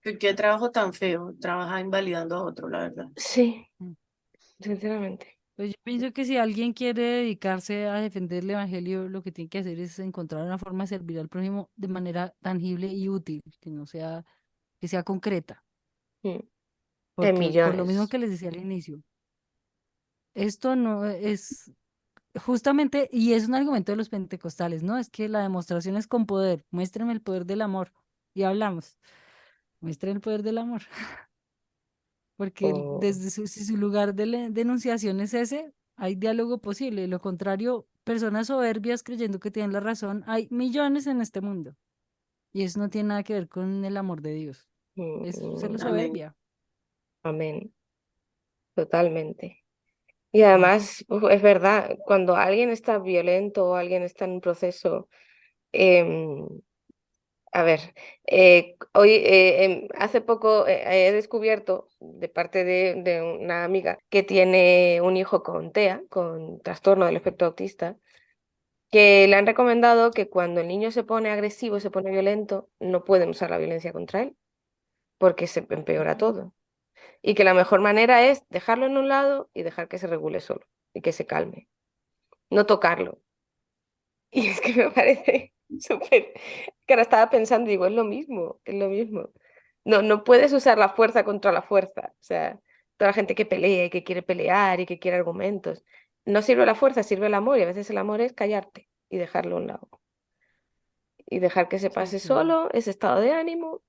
Qué trabajo tan feo, trabajar invalidando a otro, la verdad. sí, mm, sinceramente. pues yo pienso que si alguien quiere dedicarse a defender el evangelio, lo que tiene que hacer es encontrar una forma de servir al prójimo de manera tangible y útil, que no sea, que sea concreta, Mm. En porque por lo mismo millones. que les decía al inicio, esto no es justamente, y es un argumento de los pentecostales, ¿no? Es que la demostración es con poder, muéstrenme el poder del amor, y hablamos, muestren el poder del amor. Porque Oh, desde si su lugar de denunciación es ese, hay diálogo posible. De lo contrario, personas soberbias creyendo que tienen la razón, hay millones en este mundo. Y eso no tiene nada que ver con el amor de Dios. Es solo Amén. soberbia. Amén, totalmente. Y Mm. además, es verdad, cuando alguien está violento o alguien está en un proceso, em, a ver, hoy, hace poco he descubierto de parte de una amiga que tiene un hijo con TEA, con trastorno del espectro autista, que le han recomendado que cuando el niño se pone agresivo, se pone violento, no pueden usar la violencia contra él, porque se empeora todo. Y que la mejor manera es dejarlo en un lado y dejar que se regule solo y que se calme, no tocarlo. Y es que me parece súper, que ahora estaba pensando, digo, es lo mismo, es lo mismo. No, no puedes usar la fuerza contra la fuerza. O sea, toda la gente que pelea y que quiere pelear y que quiere argumentos. No sirve la fuerza, sirve el amor. Y a veces el amor es callarte y dejarlo a un lado. Y dejar que se Sí, pase claro. solo ese estado de ánimo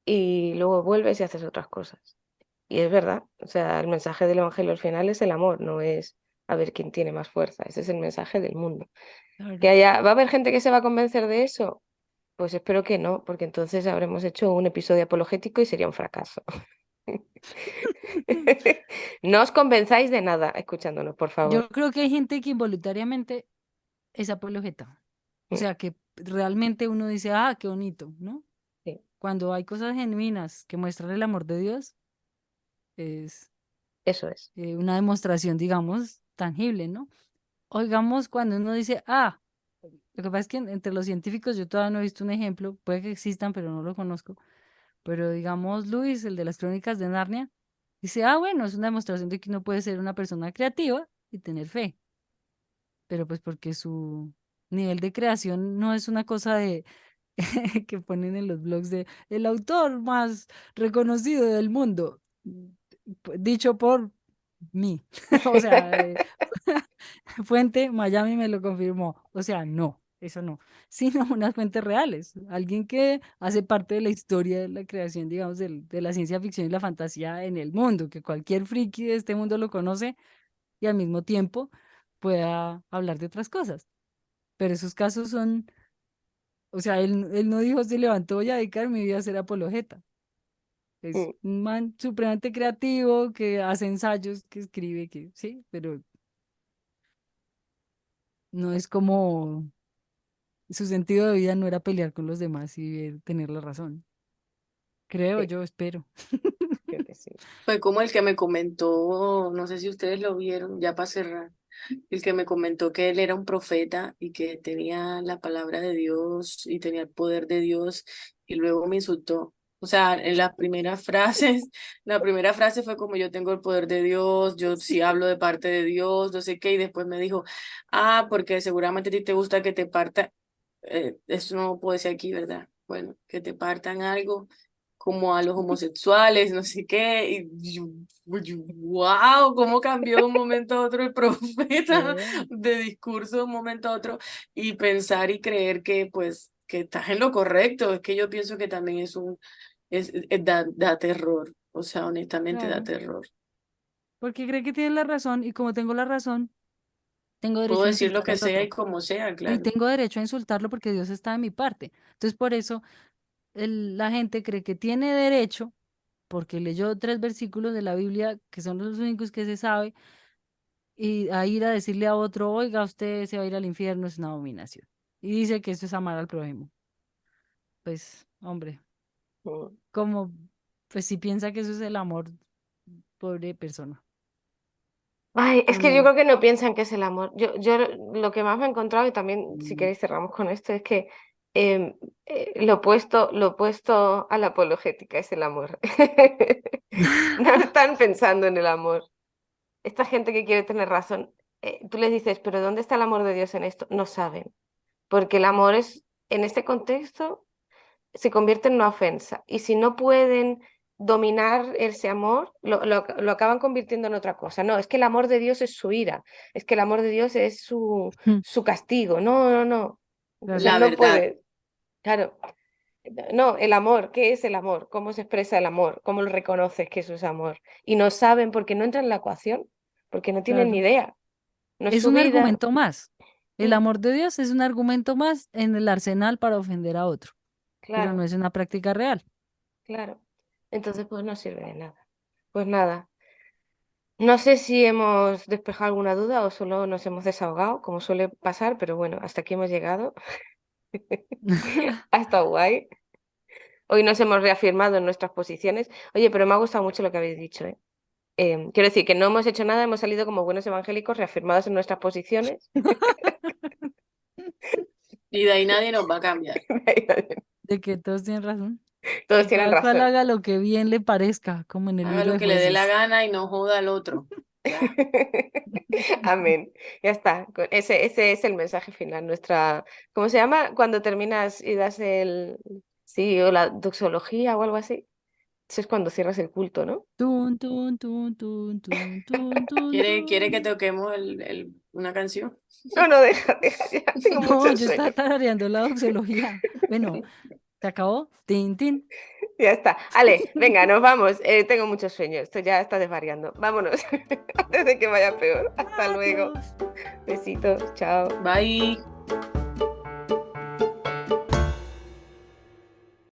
y luego vuelves y haces otras cosas. Y es verdad, o sea, el mensaje del Evangelio al final es el amor, no es a ver quién tiene más fuerza. Ese es el mensaje del mundo. Que Claro. haya, ¿va a haber gente que se va a convencer de eso? Pues espero que no, porque entonces habremos hecho un episodio apologético y sería un fracaso. No os convenzáis de nada escuchándonos, por favor. Yo creo que hay gente que involuntariamente es apologeta. O Mm, sea, que realmente uno dice, ah, qué bonito, ¿no? sí, Cuando hay cosas genuinas que muestran el amor de Dios, es eso es. una demostración, digamos, tangible, ¿no? O digamos, cuando uno dice, ah, lo que pasa es que entre los científicos yo todavía no he visto un ejemplo, puede que existan, pero no lo conozco. Pero digamos, Luis, el de las crónicas de Narnia, dice, ah, bueno, es una demostración de que uno puede ser una persona creativa y tener fe. Pero pues porque su nivel de creación no es una cosa de que ponen en los blogs de el autor más reconocido del mundo, dicho por mí. O sea, fuente Miami me lo confirmó. O sea, no, eso no, sino unas fuentes reales. Alguien que hace parte de la historia de la creación, digamos, de la ciencia ficción y la fantasía en el mundo, que cualquier friki de este mundo lo conoce y al mismo tiempo pueda hablar de otras cosas. Pero esos casos son, o sea, él no dijo se levantó, voy a dedicar mi vida a ser apologeta. Es Mm, un man supremamente creativo que hace ensayos, que escribe, que sí, pero no es como su sentido de vida no era pelear con los demás y tener la razón. Creo sí, yo, espero. creo que sí. Fue como el que me comentó, no sé si ustedes lo vieron, ya para cerrar, el que me comentó que él era un profeta y que tenía la palabra de Dios y tenía el poder de Dios y luego me insultó. O sea, en las primeras frases, la primera frase fue como yo tengo el poder de Dios, yo sí hablo de parte de Dios, no sé qué, y después me dijo, ah, porque seguramente a ti te gusta que te parta, eso no puede ser aquí, ¿verdad? Bueno, que te partan algo como a los homosexuales, no sé qué, y wow, cómo cambió de un momento a otro el profeta Sí, de discurso de un momento a otro y pensar y creer que pues que estás en lo correcto, es que yo pienso que también da terror, o sea, honestamente da claro. terror. Porque cree que tiene la razón y como tengo la razón, tengo Puedo derecho a decir lo insultar que al sea y otro. como sea, Y claro. tengo derecho a insultarlo porque Dios está de mi parte. Entonces, por eso la gente cree que tiene derecho, porque leyó 3 versículos de la Biblia, que son los únicos que se sabe, y a ir a decirle a otro, oiga, usted se va a ir al infierno, es una abominación. Y dice que eso es amar al prójimo. Pues, hombre, Mm. como, pues si piensa que eso es el amor, pobre persona. Ay, es que yo Uno, creo que no piensan que es el amor. Yo lo que más me he encontrado, y también si queréis cerramos con esto, es que lo opuesto a la apologética es el amor. No están pensando en el amor. Esta gente que quiere tener razón, tú les dices, pero ¿dónde está el amor de Dios en esto? No saben, porque el amor es, en este contexto, se convierte en una ofensa. Y si no pueden dominar ese amor, lo acaban convirtiendo en otra cosa. No, es que el amor de Dios es su ira, es que el amor de Dios es su castigo. No, no, no. O sea, claro, La no verdad, puede. Claro, no, el amor, ¿qué es el amor? ¿Cómo se expresa el amor? ¿Cómo lo reconoces que eso es amor? Y no saben porque no entran en la ecuación, porque no tienen ni claro. idea. No es Es su un vida. argumento más. El Mm, amor de Dios es un argumento más en el arsenal para ofender a otro. pero no claro, es una práctica real. claro. Entonces, pues no sirve de nada. Pues nada, no sé si hemos despejado alguna duda o solo nos hemos desahogado, como suele pasar, pero bueno, hasta aquí hemos llegado. Ha estado guay. Hoy nos hemos reafirmado en nuestras posiciones. Oye, pero me ha gustado mucho lo que habéis dicho, ¿eh? Quiero decir que no hemos hecho nada, hemos salido como buenos evangélicos reafirmados en nuestras posiciones. Y de ahí nadie nos va a cambiar. De que todos tienen razón. Todos Que tienen cada cual razón. haga lo que bien le parezca, como en el Haga libro lo de que le dé la jueces. gana y no joda al otro. Ya. Amén. Ya está. Ese es el mensaje final. Nuestra, ¿cómo se llama? Cuando terminas y das el, sí, o la doxología o algo así. Eso es cuando cierras el culto, ¿no? Tun, tun, tun, tun, tun, tun, tun, ¿Quiere que tun. toquemos una canción? No, no, deja, ya tengo No, mucho yo estaba sueño. tarareando la doxología. Bueno, ¿se acabó? Tin, tin. Ya está. Ale, venga, nos vamos. Tengo mucho sueño. Esto ya está desvariando. Vámonos. Antes de que vaya peor. Hasta luego. Adiós. Besitos. Chao. Bye.